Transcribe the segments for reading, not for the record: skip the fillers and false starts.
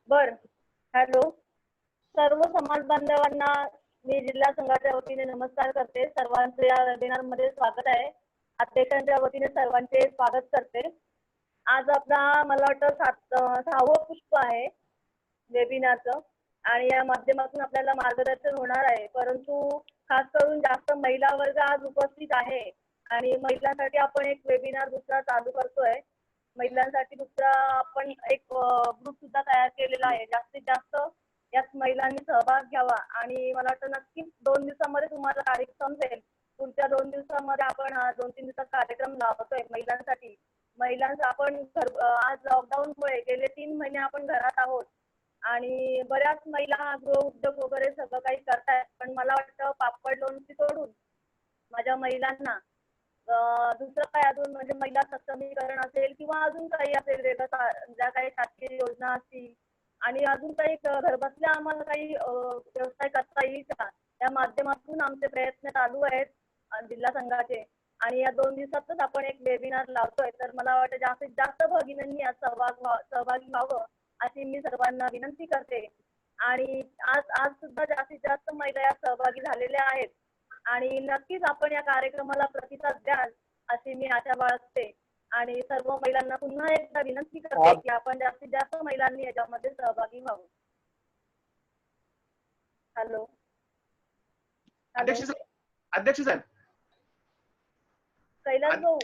बर. हॅलो, सर्व समाज बांधवांना मी जिल्हा संघाच्या वतीने नमस्कार करते. सर्वांचे या वेबिनार मध्ये स्वागत आहे. अध्यक्षांच्या वतीने सर्वांचे स्वागत करते. आज आपला मला वाटतं 6वं पुष्प आहे वेबिनारचं आणि या माध्यमातून आपल्याला मार्गदर्शन होणार आहे. परंतु खास करून जास्त महिला वर्ग आज उपस्थित आहे आणि महिलांसाठी आपण एक वेबिनार दुसरा चालू करतोय. महिलांसाठी दुसरा आपण एक ग्रुप सुद्धा तयार केलेला आहे. जास्तीत जास्त यात महिलांनी सहभाग घ्यावा आणि मला वाटतं नक्कीच 2 दिवसामध्ये तुम्हाला तारीख समजेल. पुढच्या 2 दिवसामध्ये आपण 2-3 दिवसात कार्यक्रम लावतोय महिलांसाठी. महिलांचा आपण आज लॉकडाऊनमुळे गेले 3 महिने आपण घरात आहोत आणि बऱ्याच महिला गृह उद्योग वगैरे सगळं काही करतायत. पण मला वाटतं पापड लोणची सोडून माझ्या महिलांना दुसरं काय अजून म्हणजे महिला सक्षमीकरण असेल किंवा अजून काही असेल वेगळं ज्या काही शासकीय योजना असतील आणि अजून काही घरबसल्या आम्हाला काही व्यवसाय करता येईल का, त्या माध्यमातून आमचे प्रयत्न चालू आहेत जिल्हा संघाचे. आणि या 2 दिवसातच आपण एक वेबिनार लावतोय. तर मला वाटतं जास्तीत जास्त भगिनींनी यात सहभागी व्हावं अशी मी सर्वांना विनंती करते. आणि आज आज सुद्धा जास्तीत जास्त महिला यात सहभागी झालेल्या आहेत आणि नक्कीच आपण या कार्यक्रमाला प्रतिसाद द्याल अशी मी आशा बाळगते. आणि सर्व महिलांना पुन्हा एकदा विनंती करते की आपण जास्तीत जास्त महिलांनी याच्यामध्ये सहभागी व्हावं. हॅलो, अध्यक्ष साहेब कैलास भाऊ,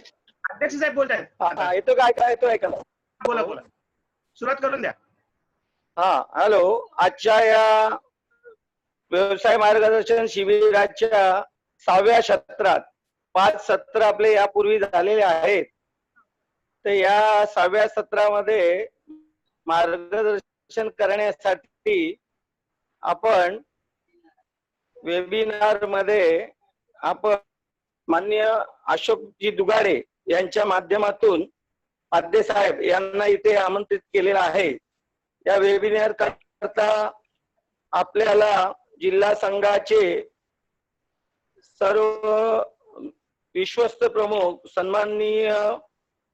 अध्यक्ष साहेब बोलतायत. येतो काय येतो ऐकायला. बोला बोला, सुरुवात करून द्या. हॅलो, आजच्या या व्यवसाय मार्गदर्शन शिबिराच्या 6व्या सत्रात 5 सत्र आपले यापूर्वी झालेले आहेत. तर या 6व्या सत्रामध्ये मार्गदर्शन करण्यासाठी आपण वेबिनार मध्ये आपण माननीय अशोकजी दुगाडे यांच्या माध्यमातून पाध्ये साहेब यांना इथे आमंत्रित केलेलं आहे. या वेबिनार करता आपल्याला जिल्हा संघाचे सर्व विश्वस्त प्रमुख सन्माननीय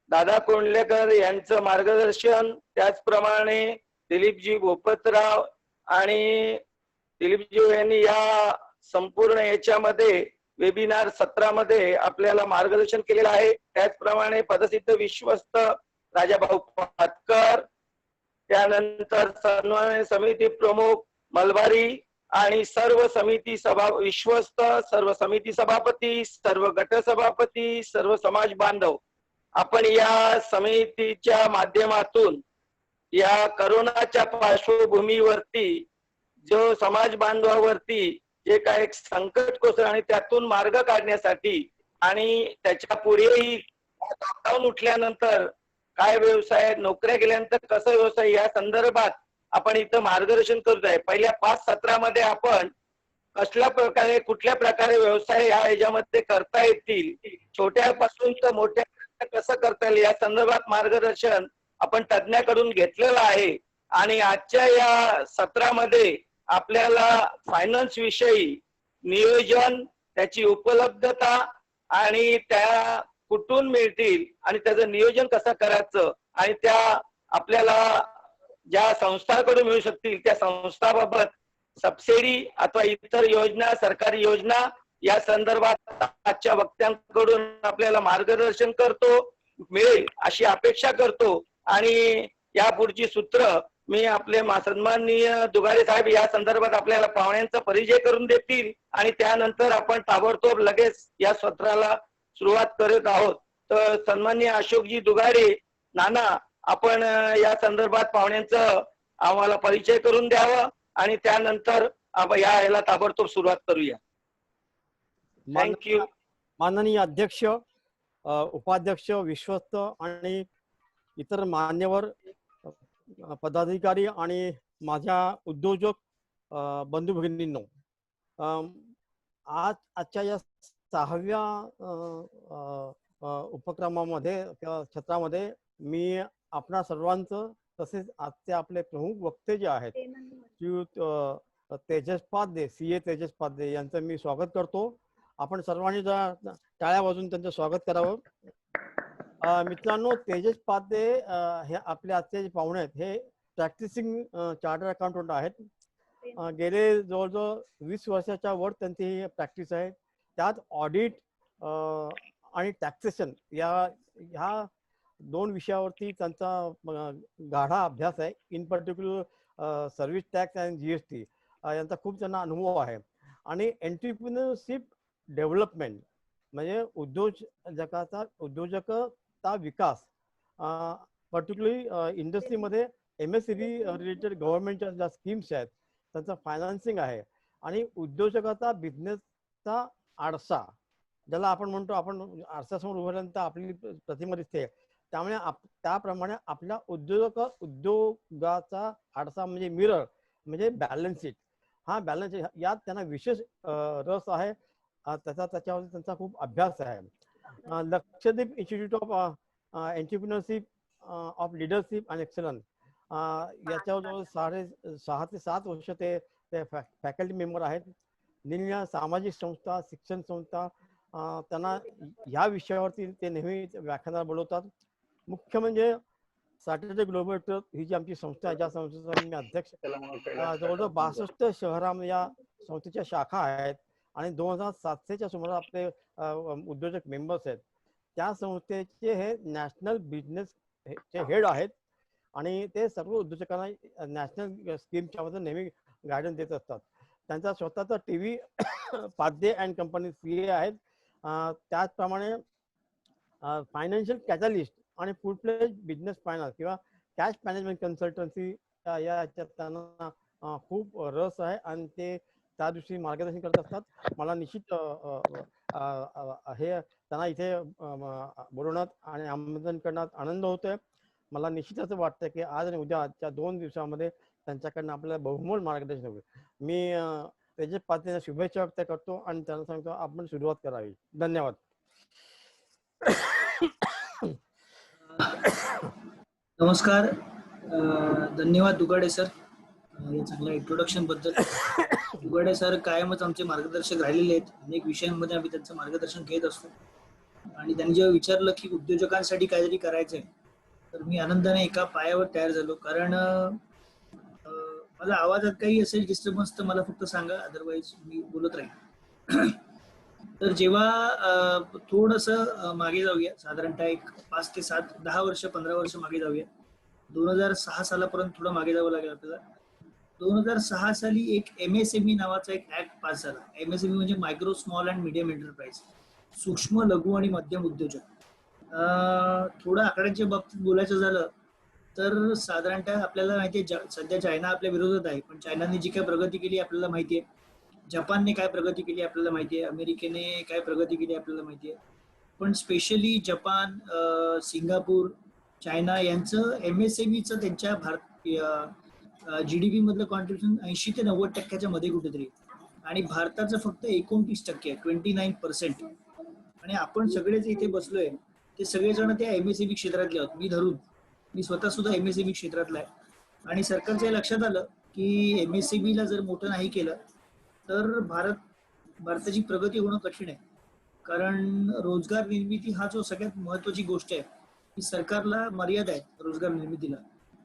दादा कोंडलेकर यांचं मार्गदर्शन, त्याचप्रमाणे दिलीपजी भोपतराव आणि दिलीपजी यांनी या संपूर्ण याच्यामध्ये वेबिनार सत्रामध्ये आपल्याला मार्गदर्शन केलेलं आहे. त्याचप्रमाणे पदसिद्ध विश्वस्त राजाभाऊ पातकर, त्यानंतर सन्मान समिती प्रमुख मलबारी आणि सर्व समिती विश्वस्त, सर्व समिती सभापती, सर्व गट सभापती, सर्व समाज बांधव, आपण या समितीच्या माध्यमातून या करोनाच्या पार्श्वभूमीवरती जो समाज बांधवावरती जे काय संकट कोसळ आणि त्यातून मार्ग काढण्यासाठी आणि त्याच्या पुढेही लॉकडाऊन उठल्यानंतर काय व्यवसाय, नोकऱ्या गेल्यानंतर कसं व्यवसाय, या संदर्भात आपण इथं मार्गदर्शन करत आहे. पहिल्या 5 सत्रामध्ये आपण कसल्या प्रकारे कुठल्या प्रकारे व्यवसाय या ह्याच्यामध्ये करता येतील, छोट्यापासून तर मोठ्या कसं करता येईल या संदर्भात मार्गदर्शन आपण तज्ञाकडून घेतलेलं आहे. आणि आजच्या या सत्रामध्ये आपल्याला फायनान्स विषयी नियोजन, त्याची उपलब्धता आणि त्या कुठून मिळतील आणि त्याचं नियोजन कसं करायचं आणि त्या आपल्याला ज्या संस्थांकडून मिळू शकतील त्या संस्थांबाबत सबसिडी अथवा इतर योजना, सरकारी योजना या संदर्भात आजच्या वक्त्यांकडून आपल्याला मार्गदर्शन मिळेल अशी अपेक्षा करतो. आणि या पुढची सूत्र मी आपले सन्माननीय दुगाडे साहेब या संदर्भात आपल्याला पाहुण्यांचा परिचय करून देतील आणि त्यानंतर आपण ताबडतोब लगेच या सत्राला सुरुवात करत आहोत. तर सन्माननीय अशोकजी दुगाडे नाना, आपण या संदर्भात पाहुण्यांचं आम्हाला परिचय करून द्यावं आणि त्यानंतर आपण याला ताबडतोब सुरुवात करूया. थँक्यू. माननीय अध्यक्ष, उपाध्यक्ष, विश्वस्त आणि इतर मान्यवर पदाधिकारी आणि माझ्या उद्योजक बंधू भगिनींनो, आजच्या या 6व्या उपक्रमामध्ये छत्रामध्ये मी आपणा सर्वांचं तसेच आजचे आपले प्रमुख वक्ते जे आहेत तेजस पाध्ये, CA तेजस पाध्ये यांचं मी स्वागत करतो. आपण सर्वांनी टाळ्या वाजवून त्यांचं स्वागत करावं. मित्रांनो, तेजस पाध्ये हे आपले आजचे जे पाहुणे आहेत हे प्रॅक्टिसिंग चार्टर्ड अकाउंटंट आहेत. गेले जवळजवळ 20 वर्षाच्या वर त्यांची ही प्रॅक्टिस आहे. त्यात ऑडिट आणि टॅक्सेशन ह्या 2 विषयावरती त्यांचा गाढा अभ्यास आहे. इन पर्टिक्युलर सर्व्हिस टॅक्स आणि GST यांचा खूप त्यांना अनुभव आहे. आणि एंटरप्रिनरशिप डेव्हलपमेंट म्हणजे उद्योजकता विकास, पर्टिक्युलरली इंडस्ट्रीमध्ये MSME रिलेटेड गव्हर्नमेंटच्या ज्या स्कीम्स आहेत त्यांचं फायनान्सिंग आहे. आणि उद्योजकता बिझनेसचा आरसा ज्याला आपण म्हणतो, आपण आरशासमोर उभारल्यानंतर आपली प्रतिमा दिसते, त्यामुळे त्याप्रमाणे आपल्या उद्योगाचा आरसा म्हणजे मिरर म्हणजे बॅलन्स शीट. हा बॅलन्स शीट यात त्यांना विशेष रस आहे. त्याच्यावर त्यांचा खूप अभ्यास आहे. Lakshadweep institute of entrepreneurship of leadership and excellence याच्यावर जवळ 6 ते 7 वर्ष ते फॅकल्टी मेंबर आहेत. निम्न सामाजिक संस्था, शिक्षण संस्था त्यांना ह्या विषयावरती ते नेहमी व्याख्यानाला बोलवतात. मुख्य म्हणजे सॅटर्डे ग्लोबल ट्रस्ट ही जी आमची संस्था आहे, ज्या संस्थेचा मी अध्यक्ष, जवळजवळ 62 शहरामध्ये या संस्थेच्या शाखा आहेत आणि 2700च्या सुमारे आपले उद्योजक मेंबर्स आहेत. त्या संस्थेचे हे नॅशनल बिझनेस चे हेड आहेत आणि ते सर्व उद्योजकांना नॅशनल स्कीमच्या मध्ये नेहमी गायडन्स देत असतात. त्यांचा स्वतःचा TV Padhye and company CA आहेत. त्याचप्रमाणे फायनान्शियल कॅटलिस्ट आणि फुल फ्लेज बिझनेस फायनान्स किंवा कॅश मॅनेजमेंट कन्सल्टन्सी याच्यात त्यांना खूप रस आहे आणि ते त्या दिवशी मार्गदर्शन करत असतात. मला निश्चित हे त्यांना इथे बोलवण्यात आणि आमंत्रण करण्यात आनंद होतोय. मला निश्चित असं वाटतं की आज आणि उद्याच्या 2 दिवसामध्ये त्यांच्याकडनं आपल्याला बहुमोल मार्गदर्शन होईल. मी त्याच्या पातळीला शुभेच्छा व्यक्त करतो आणि त्यांना सांगतो आपण सुरुवात करावी. धन्यवाद. नमस्कार. धन्यवाद दुगाडे सर या चांगल्या इंट्रोडक्शन बद्दल. दुगाडे सर कायमच आमचे मार्गदर्शक राहिलेले आहेत. अनेक विषयांमध्ये आम्ही त्यांचं मार्गदर्शन घेत असतो आणि त्यांनी जेव्हा विचारलं की उद्योजकांसाठी काहीतरी करायचंय तर मी आनंदाने एका पायावर तयार झालो. कारण माझा आवाजात काही असेल डिस्टर्बन्स तर मला फक्त सांगा, अदरवाईज मी बोलत राहील. तर जेव्हा थोडंसं मागे जाऊया, साधारणतः एक 5 ते 7 10 वर्ष 15 वर्ष मागे जाऊया. 2006 सालापर्यंत थोडं मागे जावं लागेल आपल्याला. 2006 साली एक MSME नावाचा एक ऍक्ट पास झाला. MSME म्हणजे micro small and medium enterprise, सूक्ष्म लघु आणि मध्यम उद्योजक. थोडं आकड्यांच्या बाबतीत बोलायचं झालं तर साधारणतः आपल्याला माहितीये सध्या चायना आपल्या विरोधात आहे, पण चायनाने जी काय प्रगती केली आपल्याला माहितीये, जपानने काय प्रगती केली आपल्याला माहितीये, अमेरिकेने काय प्रगती केली आपल्याला माहितीये. पण स्पेशली जपान, सिंगापूर, चायना यांचं MSMEचं त्यांच्या GDP मधलं कॉन्ट्रिब्युशन 80 ते 90% मध्ये कुठेतरी, आणि भारताचं फक्त 29% 29%. आणि आपण सगळेच इथे बसलोय ते सगळेजण त्या MSME क्षेत्रातले आहोत. मी स्वतः सुद्धा MSME क्षेत्रातला आहे. आणि सरकारच्या लक्षात आलं की MSME ला जर मोठं नाही केलं तर भारताची प्रगती होणं कठीण आहे. कारण रोजगार निर्मिती हा जो सगळ्यात महत्वाची गोष्ट आहे की सरकारला मर्यादा आहे रोजगार निर्मितीला,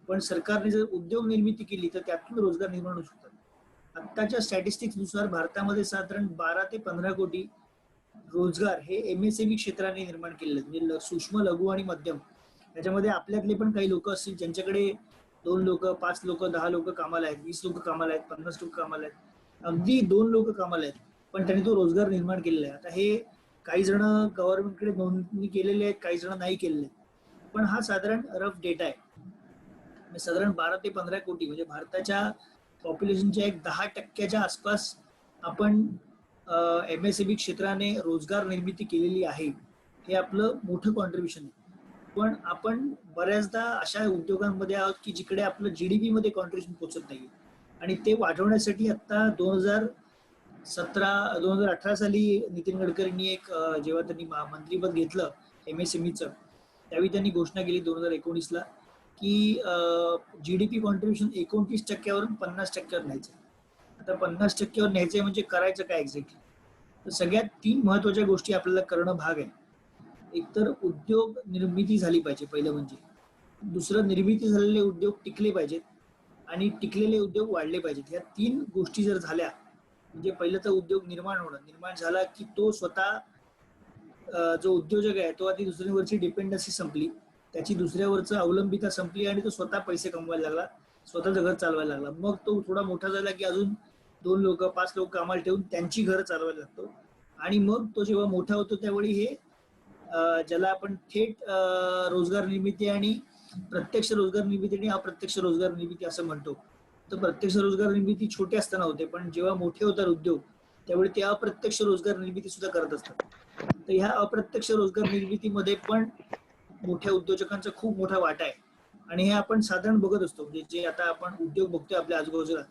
पण सरकारने जर उद्योग निर्मिती केली तर त्यातून रोजगार निर्माण होऊ शकतात. आत्ताच्या स्टॅटिस्टिक्स नुसार भारतामध्ये साधारण 12 ते 15 कोटी रोजगार हे MSME क्षेत्राने निर्माण केलेले आहेत. म्हणजे सूक्ष्म लघु आणि मध्यम याच्यामध्ये आपल्यातले पण काही लोक असतील ज्यांच्याकडे 2 लोक 5 लोक 10 लोक कामाला आहेत, 20 लोक कामाला आहेत, 50 लोक कामाला आहेत, अगदी 2 लोक कामाला आहेत, पण त्यांनी तो रोजगार निर्माण केलेला आहे. आता हे काही जण गव्हर्नमेंटकडे नोंदणी केलेले आहेत, काही जण नाही केलेले आहेत, पण हा साधारण रफ डेटा आहे. साधारण 12 ते 15 कोटी म्हणजे भारताच्या पॉप्युलेशनच्या एक 10% आसपास आपण MSME क्षेत्राने रोजगार निर्मिती केलेली आहे. हे आपलं मोठं कॉन्ट्रिब्युशन आहे. पण आपण बऱ्याचदा अशा उद्योगांमध्ये आहोत की जिकडे आपलं GDP मध्ये कॉन्ट्रिब्युशन पोहोचत नाही, आणि ते वाढवण्यासाठी आता 2018 साली नितीन गडकरींनी एक जेव्हा त्यांनी मंत्रीपद घेतलं MSMEचं त्यावेळी त्यांनी घोषणा केली 2019ला की GDP कॉन्ट्रिब्युशन 29%वरून 50%वर न्यायचं. आता 50%वर न्यायचंय म्हणजे करायचं काय एक्झॅक्टली? तर सगळ्यात 3 महत्वाच्या गोष्टी आपल्याला करणं भाग आहे. एकतर उद्योग निर्मिती झाली पाहिजे पहिलं म्हणजे, दुसरं निर्मिती झालेले उद्योग टिकले पाहिजेत, आणि टिकलेले उद्योग वाढले पाहिजेत. या 3 गोष्टी जर झाल्या म्हणजे पहिलं तर उद्योग निर्माण झाला की तो स्वतः जो उद्योजक आहे तो आधी दुसऱ्यावरची डिपेंडन्सी संपली, त्याची दुसऱ्यावरचं अवलंबिता संपली आणि तो स्वतः पैसे कमवायला लागला, स्वतःचं घर चालवायला लागला. मग तो थोडा मोठा झाला की अजून 2 लोक 5 लोक कामाला ठेवून त्यांची घरं चालवायला लागतो. आणि मग तो जेव्हा मोठा होतो त्यावेळी हे ज्याला आपण थेट रोजगार निर्मिती आणि प्रत्यक्ष रोजगार निर्मिती आणि अप्रत्यक्ष रोजगार निर्मिती असं म्हणतो. तर प्रत्यक्ष रोजगार निर्मिती छोटे असताना होते, पण जेव्हा मोठे होतात उद्योग त्यावेळी ते अप्रत्यक्ष रोजगार निर्मिती सुद्धा करत असतात. तर ह्या अप्रत्यक्ष रोजगार निर्मितीमध्ये पण मोठ्या उद्योजकांचा खूप मोठा वाटा आहे. आणि हे आपण साधारण बघत असतो, म्हणजे जे आता आपण उद्योग बघतोय आपल्या आजूबाजूला,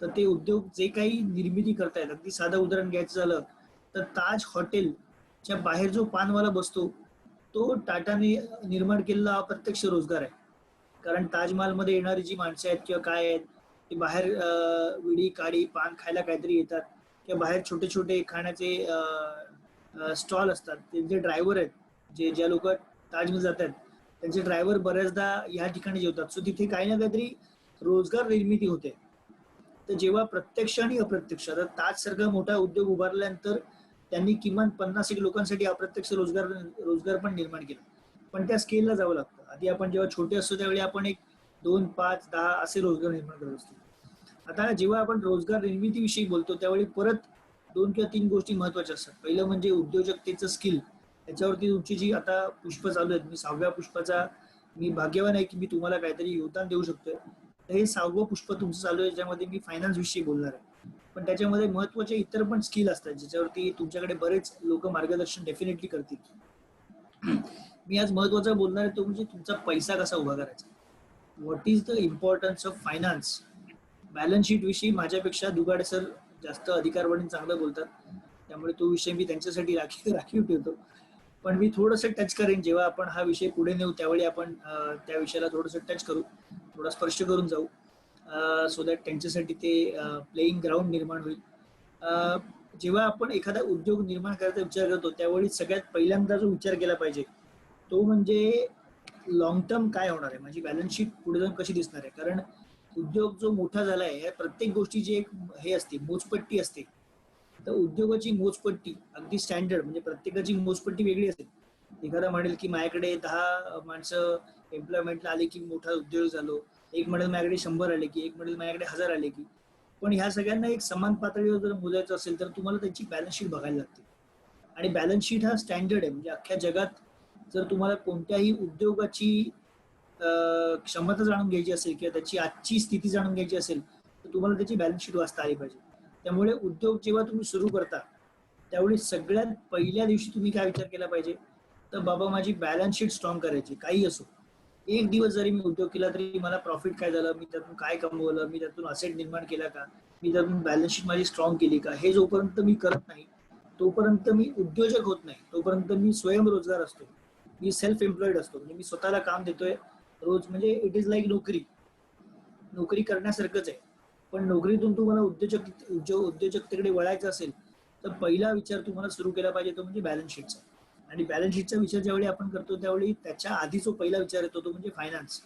तर ते उद्योग जे काही निर्मिती करतायत, अगदी साधं उदाहरण घ्यायचं झालं तर ताज हॉटेलच्या बाहेर जो पानवाला बसतो तो टाटाने निर्माण केलेला अप्रत्यक्ष रोजगार आहे. कारण ताजमहालमध्ये येणारी जी माणसं आहेत किंवा काय आहेत ते बाहेर विडी काडी पान खायला काहीतरी येतात, किंवा बाहेर छोटे छोटे खाण्याचे स्टॉल असतात. त्यांचे ड्रायव्हर आहेत, जे ज्या लोक ताजमध्ये जातात त्यांचे ड्रायव्हर बऱ्याचदा या ठिकाणी जेवतात. सो तिथे काही ना काहीतरी रोजगार निर्मिती होते. तर जेव्हा प्रत्यक्ष आणि अप्रत्यक्ष, तर ताज सारखा मोठा उद्योग उभारल्यानंतर त्यांनी किमान 50 लोकांसाठी अप्रत्यक्ष रोजगार पण निर्माण केला. पण त्या स्केलला जावं लागतं. आधी आपण जेव्हा छोटे असतो त्यावेळी आपण 1, 2, 5, 10 असे रोजगार निर्माण करत असतो. आता जेव्हा आपण रोजगार निर्मितीविषयी बोलतो त्यावेळी परत 2 किंवा 3 गोष्टी महत्वाच्या असतात. पहिलं म्हणजे उद्योजकतेचं स्किल. त्याच्यावरती तुमची जी आता पुष्प चालू आहेत, मी 6व्या पुष्पाचा मी भाग्यवान आहे की मी तुम्हाला काहीतरी योगदान देऊ शकतोय. तर हे 6वं पुष्प तुमचं चालू आहे, ज्यामध्ये मी फायनान्स विषयी बोलणार आहे. पण त्याच्यामध्ये महत्वाचे इतर पण स्किल असतात ज्याच्यावरती तुमच्याकडे बरेच लोक मार्गदर्शन डेफिनेटली करतील. मी आज महत्वाचा बोलणार आहे तो म्हणजे तुमचा पैसा कसा उभा करायचा. What is the importance of finance. Balance sheet विषयी माझ्यापेक्षा दुगाडे सर जास्त अधिकारवाणी चांगलं बोलतात, त्यामुळे तो विषय मी त्यांच्यासाठी राखीव ठेवतो. पण मी थोडंसं टच करेन जेव्हा आपण हा विषय पुढे नेऊ त्यावेळी आपण त्या विषयाला थोडंसं टच करू, थोडा स्पर्श करून जाऊ, सो दॅट त्यांच्यासाठी ते प्लेइंग ग्राउंड निर्माण होईल. जेव्हा आपण एखादा उद्योग निर्माण करायचा विचार करतो त्यावेळी सगळ्यात पहिल्यांदा जो विचार केला पाहिजे तो म्हणजे लॉंग टर्म काय होणार आहे, माझी बॅलन्स शीट पुढे जाऊन कशी दिसणार आहे. कारण उद्योग जो मोठा झाला आहे या प्रत्येक गोष्टीची एक हे असते, मोजपट्टी असते. तर उद्योगाची मोजपट्टी अगदी स्टँडर्ड, म्हणजे प्रत्येकाची मोजपट्टी वेगळी असेल. एखादा म्हणेल की माझ्याकडे 10 माणसं एम्प्लॉयमेंटला आले की मोठा उद्योग झालो, एक म्हणेल माझ्याकडे 100 आले की, एक म्हणेल माझ्याकडे 1000 आले की. पण ह्या सगळ्यांना एक समान पातळीवर जर मोजायचं असेल तर तुम्हाला त्याची बॅलन्स शीट बघायला लागते. आणि बॅलन्स शीट हा स्टँडर्ड आहे, म्हणजे अख्ख्या जगात जर तुम्हाला कोणत्याही उद्योगाची क्षमता जाणून घ्यायची असेल किंवा त्याची आजची स्थिती जाणून घ्यायची असेल तर तुम्हाला त्याची बॅलन्स शीट वाचता आली पाहिजे. त्यामुळे उद्योग जेव्हा तुम्ही सुरू करता त्यावेळी सगळ्यात पहिल्या दिवशी तुम्ही काय विचार केला पाहिजे, तर बाबा माझी बॅलन्स शीट स्ट्रॉंग करायची. काही असो, एक दिवस जरी मी उद्योग केला तरी मला प्रॉफिट काय झालं, मी त्यातून काय कमवलं, मी त्यातून असेट निर्माण केला का, मी त्यातून बॅलन्स शीट माझी स्ट्रॉंग केली का, हे जोपर्यंत मी करत नाही तोपर्यंत मी उद्योजक होत नाही. तोपर्यंत मी स्वयंरोजगार असतो, मी सेल्फ एम्प्लॉईड असतो. म्हणजे मी स्वतःला काम देतोय रोज, म्हणजे इट इज लाईक नोकरी करण्यासारखंच आहे. पण नोकरीतून तुम्हाला उद्योजकतेकडे वळायचं असेल तर पहिला विचार तुम्हाला सुरू केला पाहिजे तो म्हणजे बॅलन्स शीटचा. आणि बॅलन्स शीटचा विचार ज्यावेळी आपण करतो त्यावेळी त्याच्या आधी जो पहिला विचार येतो तो म्हणजे फायनान्स.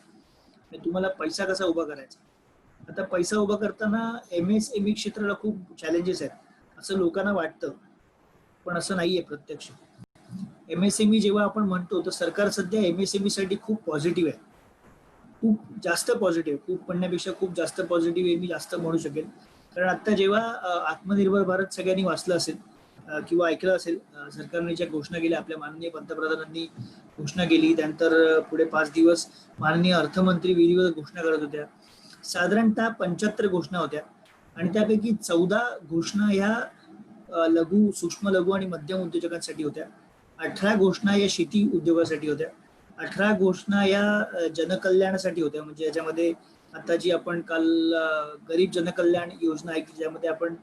तुम्हाला पैसा कसा उभा करायचा. आता पैसा उभा करताना MSME क्षेत्राला खूप चॅलेंजेस आहेत असं लोकांना वाटतं, पण असं नाहीये प्रत्यक्ष. MSME जेव्हा आपण म्हणतो तर सरकार सध्या MSME साठी खूप पॉझिटिव्ह आहे, खूप जास्त पॉझिटिव्ह, खूप म्हणण्यापेक्षा खूप जास्त पॉझिटिव्ह आहे मी जास्त म्हणू शकेल. कारण आता जेव्हा आत्मनिर्भर भारत सगळ्यांनी वाचलं असेल किंवा ऐकलं असेल, सरकारने ज्या घोषणा केल्या, आपल्या माननीय पंतप्रधानांनी घोषणा केली, त्यानंतर पुढे 5 दिवस माननीय अर्थमंत्री विधिवत घोषणा करत होत्या. साधारणतः 75 घोषणा होत्या आणि त्यापैकी 14 घोषणा ह्या लघु, सूक्ष्म लघु आणि मध्यम उद्योजकांसाठी होत्या. 18 घोषणा या शेती उद्योगासाठी होत्या. 18 घोषणा या जनकल्याणासाठी होत्या. म्हणजे याच्यामध्ये आता जी आपण काल गरीब जनकल्याण योजना आहे की ज्यामध्ये आपण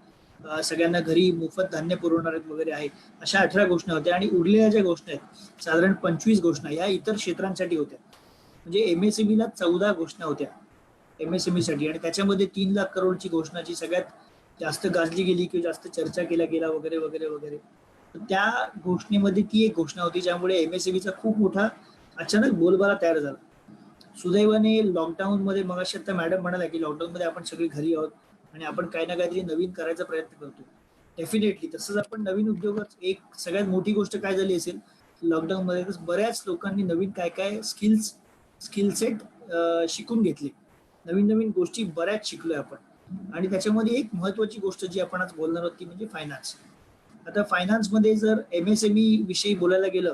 सगळ्यांना घरी मोफत धान्य पुरवणार आहेत वगैरे आहे, अशा 18 घोषणा होत्या. आणि उरलेल्या ज्या घोषणा आहेत साधारण 25 घोषणा या इतर क्षेत्रांसाठी होत्या. म्हणजे MSMEला 14 घोषणा होत्या MSME साठी. आणि त्याच्यामध्ये 3 लाख करोडची घोषणा जी सगळ्यात जास्त गाजली गेली किंवा जास्त चर्चा केला गेला वगैरे वगैरे वगैरे, तर त्या घोषणेमध्ये ती एक घोषणा होती ज्यामुळे MSMEचा खूप मोठा अचानक बोलबाला तयार झाला. सुदैवाने लॉकडाऊन मध्ये मग आता मॅडम म्हणाल्या की लॉकडाऊन मध्ये आपण सगळे घरी आहोत आणि आपण काही ना काहीतरी नवीन करायचा प्रयत्न करतो. डेफिनेटली तसंच आपण नवीन उद्योगात एक सगळ्यात मोठी गोष्ट काय झाली असेल लॉकडाऊन मध्ये, बऱ्याच लोकांनी नवीन काय काय स्किल सेट शिकून घेतले. नवीन नवीन गोष्टी बऱ्याच शिकलोय आपण. आणि त्याच्यामध्ये एक महत्वाची गोष्ट जी आपण आज बोलणार आहोत ती म्हणजे फायनान्स. आता फायनान्समध्ये जर MSME विषयी बोलायला गेलं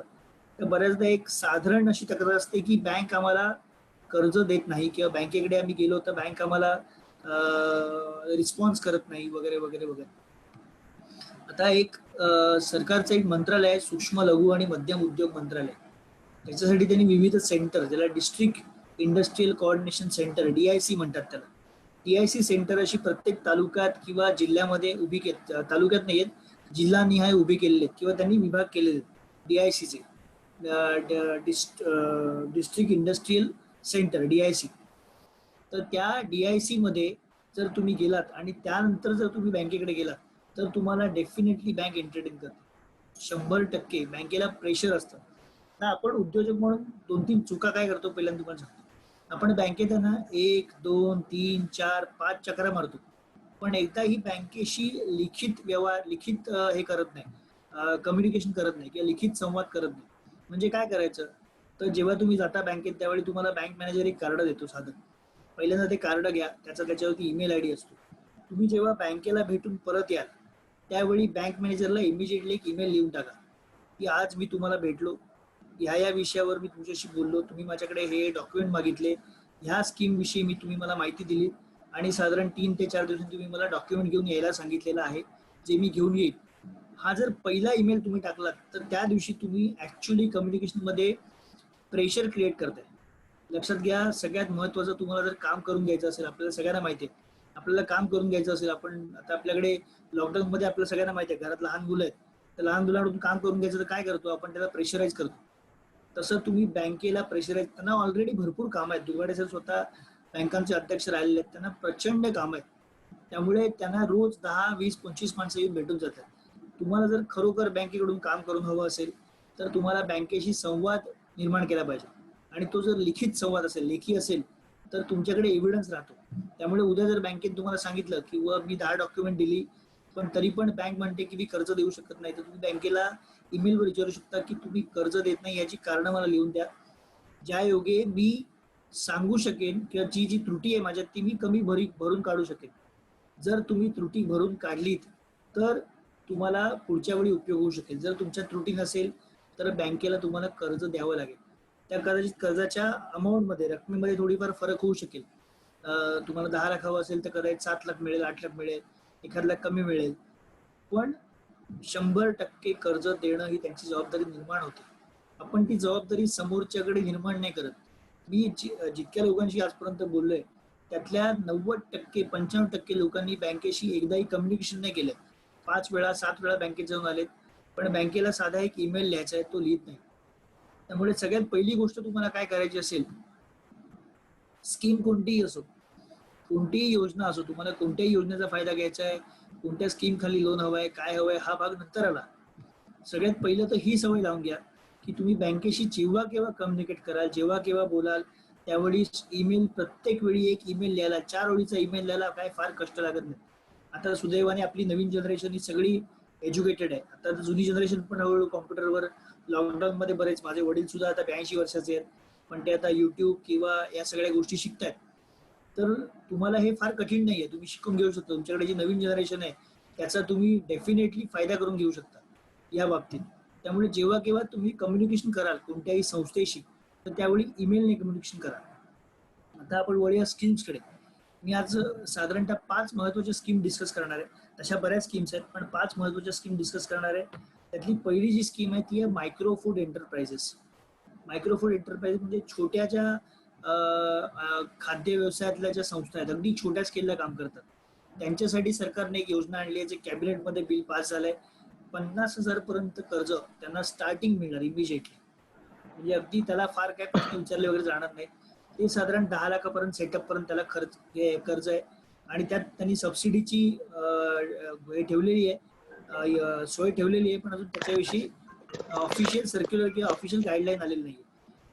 तर बऱ्याचदा एक साधारण अशी तक्रार असते की बँक आम्हाला कर्ज देत नाही किंवा बँकेकडे आम्ही गेलो तर बँक आम्हाला रिस्पॉन्स करत नाही वगैरे वगैरे वगैरे. आता एक सरकारचं एक मंत्रालय आहे सूक्ष्म लघु आणि मध्यम उद्योग मंत्रालय. त्याच्यासाठी त्यांनी विविध सेंटर ज्याला district industrial coordination centre DIC म्हणतात त्याला, DIC सेंटर अशी प्रत्येक तालुक्यात किंवा जिल्ह्यामध्ये उभी तालुक्यात नाही आहेत जिल्हानिहाय उभी केलेले आहेत किंवा त्यांनी विभाग केलेले DICचे डिस्ट्रिक्ट इंडस्ट्रियल सेंटर DIC. तर त्या DIC मध्ये जर तुम्ही गेलात आणि त्यानंतर जर तुम्ही बँकेकडे गेलात तर तुम्हाला डेफिनेटली बँक एंटरटेन करते. 100% बँकेला प्रेशर असतं. ना आपण उद्योजक म्हणून 2-3 चुका काय करतो पहिल्यांदा तुम्हाला सांगतो. आपण बँकेत ना 1, 2, 3, 4, 5 चक्रा मारतो पण एकदाही बँकेशी लिखित हे करत नाही, कम्युनिकेशन करत नाही किंवा लिखित संवाद करत नाही. म्हणजे काय करायचं तर जेव्हा तुम्ही जाता बँकेत त्यावेळी तुम्हाला बँक मॅनेजर एक कार्ड देतो साधं. पहिल्यांदा ते कार्ड घ्या, त्याच्यावरती ईमेल ID असतो. तुम्ही जेव्हा बँकेला भेटून परत याल त्यावेळी बँक मॅनेजरला इमिजिएटली एक ईमेल लिहून टाका की आज मी तुम्हाला भेटलो, ह्या विषयावर मी तुमच्याशी बोललो, तुम्ही माझ्याकडे हे डॉक्युमेंट मागितले, ह्या स्कीम विषयी मी तुम्ही मला माहिती दिली आणि साधारण 3 ते 4 दिवसांनी तुम्ही मला डॉक्युमेंट घेऊन यायला सांगितलेलं आहे जे मी घेऊन येईल. हा जर पहिला ईमेल तुम्ही टाकलात तर त्या दिवशी तुम्ही ऍक्च्युअली कम्युनिकेशन मध्ये प्रेशर क्रिएट करताय. लक्षात घ्या, सगळ्यात महत्वाचं तुम्हाला जर काम करून घ्यायचं असेल, आपल्याला सगळ्यांना माहिती आहे आपल्याला काम करून घ्यायचं असेल, आपण आता आपल्याकडे लॉकडाऊन मध्ये आपल्याला सगळ्यांना माहिती आहे घरात लहान मुलं आहेत, तर लहान मुलांकडून काम करून घ्यायचं तर काय करतो आपण त्याला प्रेशराईज करतो. तसं तुम्ही बँकेला प्रेशराईज, त्यांना ऑलरेडी भरपूर काम आहेत. दुर्गाडे सर स्वतः बँकांचे अध्यक्ष राहिलेले आहेत, त्यांना प्रचंड काम आहेत. त्यामुळे त्यांना रोज 10, 20, 25 माणसं येऊन भेटून जातात. तुम्हाला जर खरोखर बँकेकडून काम करून हवं असेल तर तुम्हाला बँकेशी संवाद निर्माण केला पाहिजे आणि तो जर लिखित संवाद असेल, लेखी असेल तर तुमच्याकडे एव्हिडन्स राहतो. त्यामुळे उद्या जर बँकेत तुम्हाला सांगितलं किंवा मी 10 डॉक्युमेंट दिली पण तरी पण बँक म्हणते की मी कर्ज देऊ शकत नाही, तर तुम्ही बँकेला ईमेलवर विचारू शकता की तुम्ही कर्ज देत नाही याची कारणं मला लिहून द्या, ज्या योगे मी सांगू शकेन किंवा जी त्रुटी आहे माझ्यात ती मी कमी भरून काढू शकेन. जर तुम्ही त्रुटी भरून काढलीत तर तुम्हाला पुढच्या वेळी उपयोग होऊ शकेल. जर तुमच्या त्रुटी नसेल तर बँकेला तुम्हाला कर्ज द्यावं लागेल. त्या कर्जाच्या अमाऊंटमध्ये, रकमेमध्ये थोडीफार फरक होऊ शकेल. तुम्हाला 10 लाख हवं असेल तर कदाचित 7 लाख मिळेल, 8 लाख मिळेल, 1 लाख कमी मिळेल. पण 100% कर्ज देणं ही त्यांची जबाबदारी निर्माण होते. आपण ती जबाबदारी समोरच्याकडे निर्माण नाही करत. मी जितक्या लोकांशी आजपर्यंत बोललोय त्यातल्या 90%, 95% लोकांनी बँकेशी एकदाही कम्युनिकेशन नाही केलं. 5 वेळा 7 वेळा बँकेत जाऊन आलेत पण बँकेला साधा एक ईमेल लिहायचा आहे, तो लिहित नाही. त्यामुळे सगळ्यात पहिली गोष्ट तुम्हाला काय करायची असेल, स्कीम कोणतीही असो, कोणतीही योजना असो, तुम्हाला कोणत्याही योजनेचा फायदा घ्यायचा आहे, कोणत्या स्कीम खाली लोन हवंय, काय हवंय, हा भाग नंतर आला. सगळ्यात पहिलं तर ही सवय लावून घ्या की तुम्ही बँकेशी जेव्हा केव्हा कम्युनिकेट कराल, जेव्हा केव्हा बोलाल त्यावेळी ईमेल, प्रत्येक वेळी एक ईमेल लिहायला, 4 ओळीचा ईमेल लिहायला काय फार कष्ट लागत नाही. आता सुदैवाने आपली नवीन जनरेशन ही सगळी एज्युकेटेड आहे. आता जुनी जनरेशन पण हळूहळू कॉम्प्युटरवर, लॉकडाऊन मध्ये बरेच, माझे वडील सुद्धा आता 82 वर्षाचे आहेत पण ते आता युट्यूब किंवा या सगळ्या गोष्टी शिकतायत. तर तुम्हाला हे फार कठीण नाहीये, तुम्ही शिकून घेऊ शकता. तुमच्याकडे जी नवीन जनरेशन आहे त्याचा तुम्ही डेफिनेटली फायदा करून घेऊ शकता या बाबतीत. त्यामुळे जेव्हा केव्हा तुम्ही कम्युनिकेशन कराल कोणत्याही संस्थेशी तर त्यावेळी ईमेलने कम्युनिकेशन करा. आता आपण वळूया स्कीम्सकडे. मी आज साधारणतः 5 महत्वाच्या स्कीम डिस्कस करणार आहे. तशा बऱ्याच स्कीम्स आहेत पण 5 महत्वाच्या स्कीम डिस्कस करणार आहे. त्यातली पहिली जी स्कीम आहे ती आहे micro food enterprises. Micro food enterprises म्हणजे छोट्या ज्या खाद्य व्यवसायातल्या ज्या संस्था आहेत, अगदी छोट्या स्केलला काम करतात, त्यांच्यासाठी सरकारने एक योजना आणली आहे जे कॅबिनेटमध्ये बिल पास झालंय. 50,000 पर्यंत कर्ज त्यांना स्टार्टिंग मिळणार इमिजिएटली. म्हणजे अगदी त्याला फार काय प्रश्न विचारले वगैरे जाणार नाही. ते साधारण 10 लाखापर्यंत सेटअप पर्यंत त्याला कर्ज आहे आणि त्यात त्यांनी सबसिडीची हे ठेवलेली आहे, सोय ठेवलेली आहे. पण अजून त्याच्याविषयी ऑफिशियल सर्क्युलर किंवा ऑफिशियल गाईडलाईन आलेली नाही.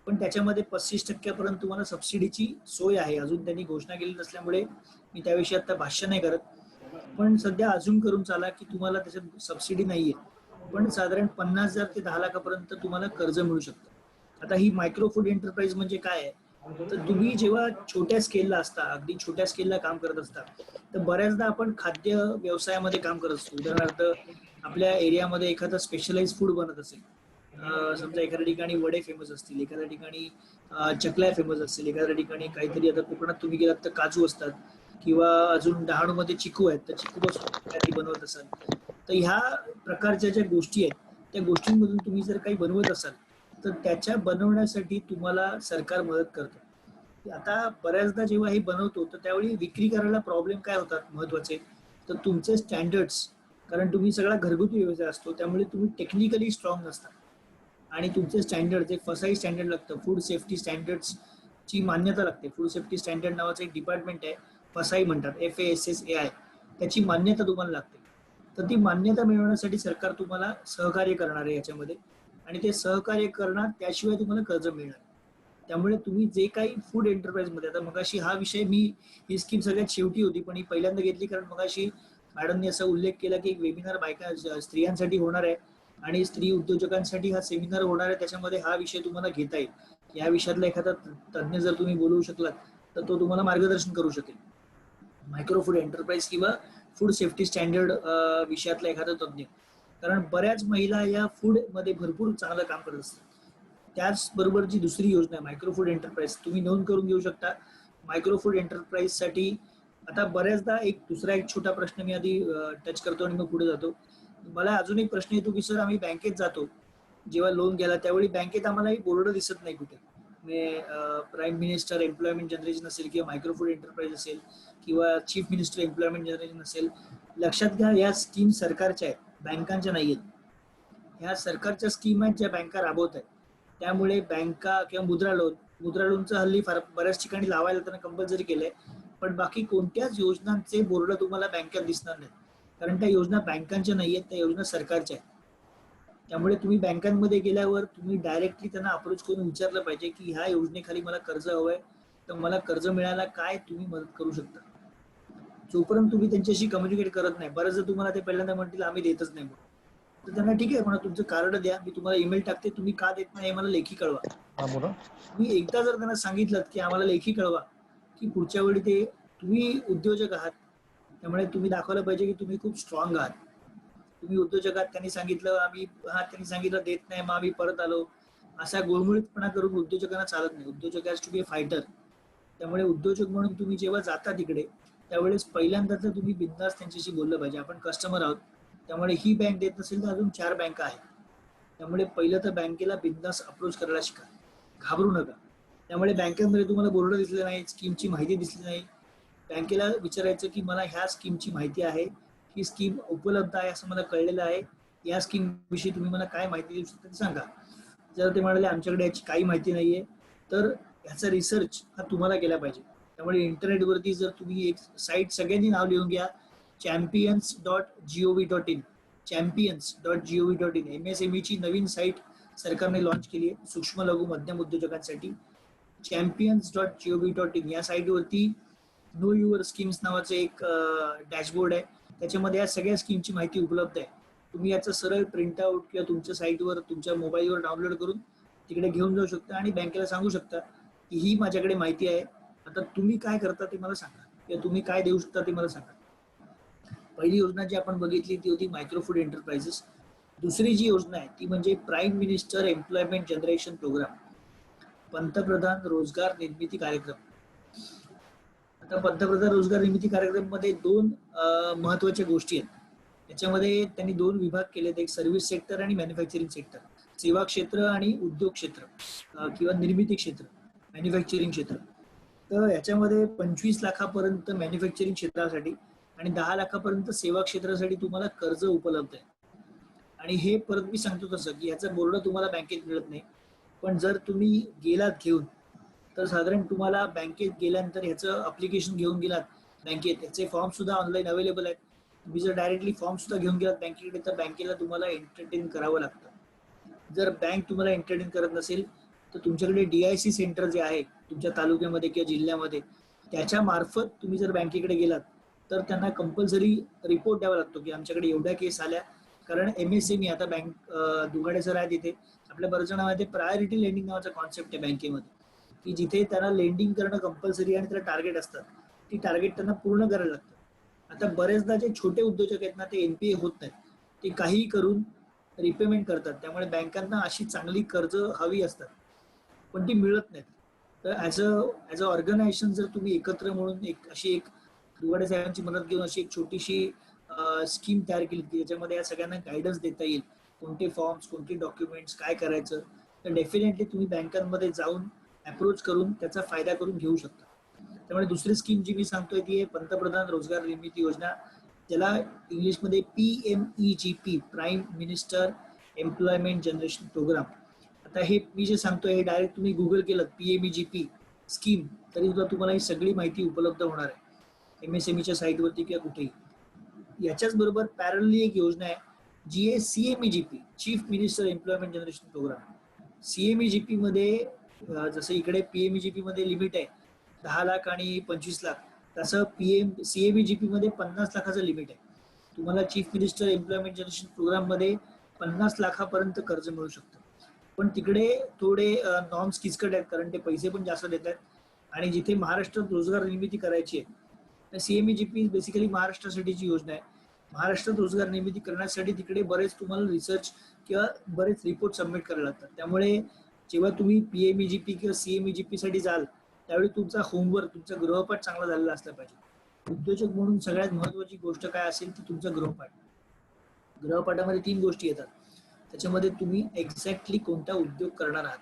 पण त्याच्यामध्ये 35% तुम्हाला सबसिडीची सोय आहे. अजून त्यांनी घोषणा केली नसल्यामुळे मी त्याविषयी आता भाष्य नाही करत. पण सध्या अजून करून चाला की तुम्हाला त्याच्यात सबसिडी नाहीये, पण साधारण 50,000 ते 10 लाखापर्यंत तुम्हाला कर्ज मिळू शकतं. आता ही मायक्रो फूड एंटरप्राइज म्हणजे काय आहे, तर तुम्ही जेव्हा छोट्या स्केलला असता, अगदी छोट्या स्केलला काम करत असता, तर बऱ्याचदा आपण खाद्य व्यवसायामध्ये काम करत असतो. उदाहरणार्थ आपल्या एरियामध्ये एखादा स्पेशलाइज फूड बनत असेल, समजा एखाद्या ठिकाणी वडे फेमस असतील, एखाद्या ठिकाणी चकल्या फेमस असतील, एखाद्या ठिकाणी काहीतरी, आता कोकणात तुम्ही गेलात तर काजू असतात, किंवा अजून डहाणूमध्ये चिकू आहेत, तर चिकू पासून काहीतरी बनवत असाल, तर ह्या प्रकारच्या ज्या गोष्टी आहेत त्या गोष्टींमधून तुम्ही जर काही बनवत असाल तर त्याच्या बनवण्यासाठी तुम्हाला सरकार मदत करतं. आता बऱ्याचदा जेव्हा हे बनवतो तर त्यावेळी विक्री करायला प्रॉब्लेम काय होतात महत्वाचे, तर तुमचे स्टँडर्ड्स, कारण तुम्ही सगळा घरगुती व्यवसाय असतो त्यामुळे तुम्ही टेक्निकली स्ट्रॉंग नसता आणि तुमचे स्टँडर्ड, एक फसाई स्टँडर्ड लागतं, फूड सेफ्टी स्टँडर्ड्स ची मान्यता लागते. फूड सेफ्टी स्टँडर्ड नावाचं एक डिपार्टमेंट आहे, फसाई म्हणतात, FASSAI, त्याची मान्यता तुम्हाला लागते. तर ती मान्यता मिळवण्यासाठी सरकार तुम्हाला सहकार्य करणार आहे याच्यामध्ये, आणि ते सहकार्य करणार त्याशिवाय तुम्हाला कर्ज मिळणार. त्यामुळे तुम्ही जे काही फूड एंटरप्राइज मध्ये, आता मगाशी हा विषय, मी ही स्कीम सगळ्यात शेवटी होती पण ही पहिल्यांदा घेतली कारण मगाशी मॅडमने असा उल्लेख केला की एक वेबिनार स्त्रियांसाठी होणार आहे आणि स्त्री उद्योजकांसाठी हा सेमिनार होणार आहे, त्याच्यामध्ये हा विषय तुम्हाला घेता येईल. या विषयातला एखादा तज्ञ जर तुम्ही बोलवू शकलात तर तो तुम्हाला मार्गदर्शन करू शकेल. मायक्रो फूड एंटरप्राइज किंवा फूड सेफ्टी स्टँडर्ड विषयातला एखादा तज्ञ, कारण बऱ्याच महिला या फूड मध्ये भरपूर चांगलं काम करत असतात. त्याचबरोबर जी दुसरी योजना आहे मायक्रो फूड एंटरप्राइज, तुम्ही नोंद करून घेऊ शकता. मायक्रो फूड एंटरप्राइज साठी आता बऱ्याचदा एक छोटा प्रश्न मी आधी टच करतो आणि मग पुढे जातो. मला अजून एक प्रश्न येतो की सर, आम्ही बँकेत जातो जेव्हा लोन घ्यायला, त्यावेळी बँकेत आम्हाला बोर्ड दिसत नाही कुठे, प्राईम मिनिस्टर एम्प्लॉयमेंट जनरेशन असेल किंवा मायक्रो फूड एंटरप्राइज असेल किंवा चीफ मिनिस्टर एम्प्लॉयमेंट जनरेशन असेल. लक्षात घ्या, या स्कीम सरकारच्या आहेत, बँकांच्या नाही आहेत. ह्या सरकारच्या स्कीम आहेत ज्या बँका राबवत आहेत. त्यामुळे बँका किंवा मुद्रा लोनचं हल्ली बऱ्याच ठिकाणी लावायला त्यांना कंपल्सरी केलंय, पण बाकी कोणत्याच योजनांचे बोर्ड तुम्हाला बँकेत दिसणार नाहीत, कारण त्या योजना बँकांच्या नाही आहेत, त्या योजना सरकारच्या आहेत. त्यामुळे तुम्ही बँकांमध्ये गेल्यावर तुम्ही डायरेक्टली त्यांना अप्रोच करून विचारलं पाहिजे की ह्या योजनेखाली मला कर्ज हवंय, तर मला कर्ज मिळायला काय तुम्ही मदत करू शकता. जोपर्यंत तुम्ही त्यांच्याशी कम्युनिकेट करत नाही, बरं जर तुम्हाला ते पहिल्यांदा म्हणतील आम्ही देतच नाही म्हणून, तर त्यांना ठीक आहे म्हणा, तुमचं कार्ड द्या, मी तुम्हाला ईमेल टाकते, तुम्ही का देत नाही हे मला लेखी कळवा. मी एकदा जर त्यांना सांगितलं की आम्हाला लेखी कळवा, की पुढच्या वेळी ते, तुम्ही उद्योजक आहात त्यामुळे तुम्ही दाखवलं पाहिजे की तुम्ही खूप स्ट्रॉंग आहात. तुम्ही उद्योजक आहात, त्यांनी सांगितलं देत नाही, मग आम्ही परत आलो, असा गोळमुळीतपणा करून उद्योजकांना चालत नाही. उद्योजक has to be a fighter. त्यामुळे उद्योजक म्हणून तुम्ही जेव्हा जाता तिकडे त्यावेळेस पहिल्यांदा तर तुम्ही बिनधास्त त्यांच्याशी बोललं पाहिजे. आपण कस्टमर आहोत, त्यामुळे ही बँक देत नसेल तर अजून 4 बँका आहेत, त्यामुळे पहिलं तर बँकेला बिनधास्त अप्रोच करायला शिका, घाबरू नका. त्यामुळे बँकेमध्ये तुम्हाला बोर्ड दिसले नाही, स्कीमची माहिती दिसली नाही, बँकेला विचारायचं की मला ह्या स्कीमची माहिती आहे, ही स्कीम उपलब्ध आहे असं मला कळलेलं आहे, या स्कीम विषयी तुम्ही मला काय माहिती देऊ शकता ते सांगा. जर ते म्हणाले आमच्याकडे याची काही माहिती नाहीये, तर ह्याचा रिसर्च हा तुम्हाला केला पाहिजे. त्यामुळे इंटरनेटवरती जर तुम्ही एक साईट, सगळ्यांनी नाव लिहून घ्या, champions.gov.in, champions.gov.in, MSME ची नवीन साईट सरकारने लॉन्च केली आहे सूक्ष्म लघु मध्यम उद्योजकांसाठी. champions.gov.in या साईटवरती नो युअर स्कीम्स नावाचे एक डॅशबोर्ड आहे, त्याच्यामध्ये या सगळ्या स्कीमची माहिती उपलब्ध आहे. तुम्ही याचं सरळ प्रिंटआउट किंवा तुमच्या साईटवर, तुमच्या मोबाईलवर डाउनलोड करून तिकडे घेऊन जाऊ शकता आणि बँकेला सांगू शकता की ही माझ्याकडे माहिती आहे, आता तुम्ही काय करता ते मला सांगा किंवा तुम्ही काय देऊ शकता ते मला सांगा. पहिली योजना जी आपण बघितली ती होती मायक्रो फूड एंटरप्राइजेस. दुसरी जी योजना आहे ती म्हणजे prime minister employment generation program, पंतप्रधान रोजगार निर्मिती कार्यक्रम. आता पंतप्रधान रोजगार निर्मिती कार्यक्रम मध्ये 2 महत्वाच्या गोष्टी आहेत. त्याच्यामध्ये त्यांनी 2 विभाग केलेत, एक सर्व्हिस सेक्टर आणि मॅन्युफॅक्चरिंग सेक्टर, सेवा क्षेत्र आणि उद्योग क्षेत्र किंवा निर्मिती क्षेत्र, मॅन्युफॅक्चरिंग क्षेत्र. तर याच्यामध्ये 25 लाखापर्यंत मॅन्युफॅक्चरिंग क्षेत्रासाठी आणि 10 लाखापर्यंत सेवा क्षेत्रासाठी तुम्हाला कर्ज उपलब्ध आहे. आणि हे परत मी सांगतो तसं की याचा बोर्ड तुम्हाला बँकेत मिळत नाही, पण जर तुम्ही गेलात घेऊन तर साधारण तुम्हाला बँकेत गेल्यानंतर ह्याचं अप्लिकेशन घेऊन गेलात बँकेत, त्याचे फॉर्म सुद्धा ऑनलाईन अवेलेबल आहेत. तुम्ही जर डायरेक्टली फॉर्म सुद्धा घेऊन गेलात बँकेकडे तर बँकेला तुम्हाला एंटरटेन करावं लागतं. जर बँक तुम्हाला एंटरटेन करत नसेल तर तुमच्याकडे DIC सेंटर जे आहे तुमच्या तालुक्यामध्ये किंवा जिल्ह्यामध्ये, त्याच्या मार्फत तुम्ही जर बँकेकडे गेलात तर त्यांना कंपल्सरी रिपोर्ट द्यावा लागतो की आमच्याकडे एवढ्या केस आल्या. कारण MSME आता बँक दुगाडे सर आहेत इथे, आपल्या बऱ्याच जणांमध्ये प्रायोरिटी लेंडिंग नावाचा कॉन्सेप्ट आहे बँकेमध्ये, की जिथे त्यांना लेंडिंग करणं कंपल्सरी आणि त्याला टार्गेट असतात, ती टार्गेट त्यांना पूर्ण करायला लागतं. आता बरेचदा जे छोटे उद्योजक आहेत ना, ते NPA होत नाहीत, ते काहीही करून रिपेमेंट करतात. त्यामुळे बँकांना अशी चांगली कर्ज हवी असतात पण ती मिळत नाहीत. तर ऍज अ ऑर्गनायझेशन जर तुम्ही एकत्र म्हणून अशी एक दुगाडे साहेबांची मदत घेऊन अशी एक छोटीशी स्कीम तयार केली की ज्याच्यामध्ये या सगळ्यांना गायडन्स देता येईल, कोणते फॉर्म्स, कोणते डॉक्युमेंट्स, काय करायचं, तर डेफिनेटली तुम्ही बँकांमध्ये जाऊन अप्रोच करून त्याचा फायदा करून घेऊ शकता. त्यामुळे दुसरी स्कीम जी मी सांगतोय ती आहे पंतप्रधान रोजगार निर्मिती योजना, ज्याला इंग्लिशमध्ये PMEGP, prime minister employment generation program. आता हे मी जे सांगतोय हे डायरेक्ट तुम्ही गुगल केलं PMEGP स्कीम तरी सुद्धा तुम्हाला ही सगळी माहिती उपलब्ध होणार आहे MSMEच्या साईटवरती किंवा कुठेही. याच्याच बरोबर पॅरलली एक योजना आहे जी आहे CMEGP, chief minister employment generation program. CMEGP मध्ये जसं इकडे PMEGP मध्ये लिमिट आहे 10 लाख आणि 25 लाख, तसं CMEGP मध्ये 50 लाखाचं लिमिट आहे. तुम्हाला chief minister employment generation program मध्ये 50 लाखापर्यंत कर्ज मिळू शकतं. पण तिकडे थोडे नॉर्म्स किचकट आहेत, कारण ते पैसे पण जास्त देत आहेत. आणि जिथे महाराष्ट्रात रोजगार निर्मिती करायची आहे, तर CMEGP बेसिकली महाराष्ट्रासाठीची योजना आहे. महाराष्ट्रात रोजगार निर्मिती करण्यासाठी तिकडे बरेच तुम्हाला रिसर्च किंवा बरेच रिपोर्ट सबमिट करायला लागतात. त्यामुळे जेव्हा तुम्ही PMEGP किंवा CMEGP साठी जाल त्यावेळी तुमचा होमवर्क, तुमचा गृहपाठ चांगला झालेला असला पाहिजे. उद्योजक म्हणून सगळ्यात महत्वाची गोष्ट काय असेल ती तुमचा गृहपाठ. गृहपाठामध्ये 3 गोष्टी येतात. त्याच्यामध्ये तुम्ही एक्झॅक्टली कोणता उद्योग करणार आहात,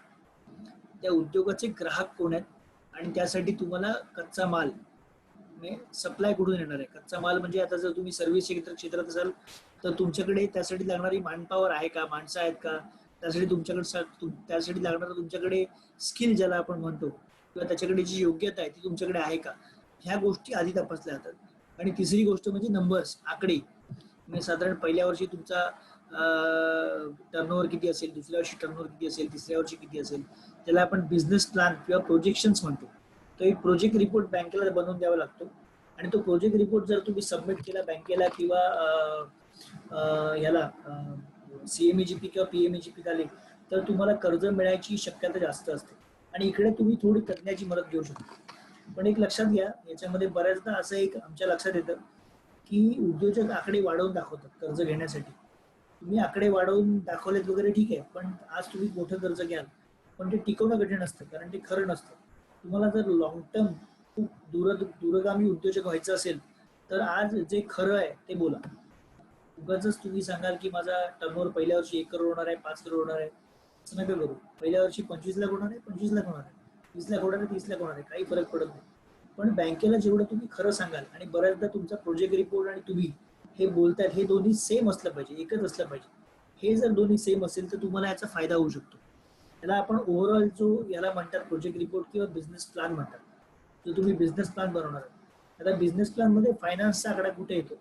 त्या उद्योगाचे ग्राहक कोण आहेत, आणि त्यासाठी तुम्हाला कच्चा माल सप्लाय कुठून येणार आहे. कच्चा माल म्हणजे आता जर तुम्ही सर्व्हिस क्षेत्रात असाल तर तुमच्याकडे त्यासाठी लागणारी मॅनपॉवर आहे का, माणसं आहेत का, त्यासाठी लागणारं तुमच्याकडे स्किल ज्याला आपण म्हणतो किंवा त्याच्याकडे जी योग्यता आहे ती तुमच्याकडे आहे का, ह्या गोष्टी आधी तपासल्या जातात. आणि तिसरी गोष्ट म्हणजे नंबर्स, आकडे. म्हणजे साधारण पहिल्या वर्षी तुमचा टर्नओव्हर किती असेल, दुसऱ्या वर्षी टर्नओव्हर किती असेल, तिसऱ्या वर्षी किती असेल, त्याला आपण बिझनेस प्लॅन किंवा प्रोजेक्शन्स म्हणतो. तो एक प्रोजेक्ट रिपोर्ट बँकेला बनवून द्यावा लागतो. आणि तो प्रोजेक्ट रिपोर्ट जर तुम्ही सबमिट केला बँकेला किंवा याला CMEGP किंवा PMEGP खाली, तर तुम्हाला कर्ज मिळायची शक्यता जास्त असते. आणि इकडे तुम्ही थोडी तज्ञाची मदत घेऊ शकता. पण एक लक्षात घ्या, याच्यामध्ये बऱ्याचदा असं एक आमच्या लक्षात येतं की उद्योजक आकडे वाढवून दाखवतात कर्ज घेण्यासाठी. तुम्ही आकडे वाढवून दाखवलेत वगैरे ठीक आहे, पण आज तुम्ही मोठं कर्ज घ्याल पण ते टिकवणं कठीण असतं, कारण ते खरं नसतं. तुम्हाला जर लॉंग टर्म खूप दूरगामी उद्योजक व्हायचं असेल तर आज जे खरं आहे ते बोला. उगाच तुम्ही सांगाल की माझा टर्नओव्हर पहिल्या वर्षी 1 करोड होणार आहे, 5 करोड होणार आहे, असं नका करू. पहिल्या वर्षी 25 लाख होणार आहे, 25 लाख होणार आहे, 30 लाख होणार आहे, 30 लाख होणार आहे, काही फरक पडत नाही. पण बँकेला जेवढं तुम्ही खरं सांगाल, आणि बऱ्याचदा तुमचा प्रोजेक्ट रिपोर्ट आणि तुम्ही हे बोलतायत हे दोन्ही सेम असलं पाहिजे, एकच असलं पाहिजे. हे जर दोन्ही सेम असेल तर तुम्हाला याचा फायदा होऊ शकतो. याला आपण ओव्हरऑल जो याला म्हणतात प्रोजेक्ट रिपोर्ट किंवा बिझनेस प्लॅन म्हणतात, जो तुम्ही बिझनेस प्लॅन बनवणार आहात. आता बिझनेस प्लॅन मध्ये फायनान्सचा आकडा कुठे येतो,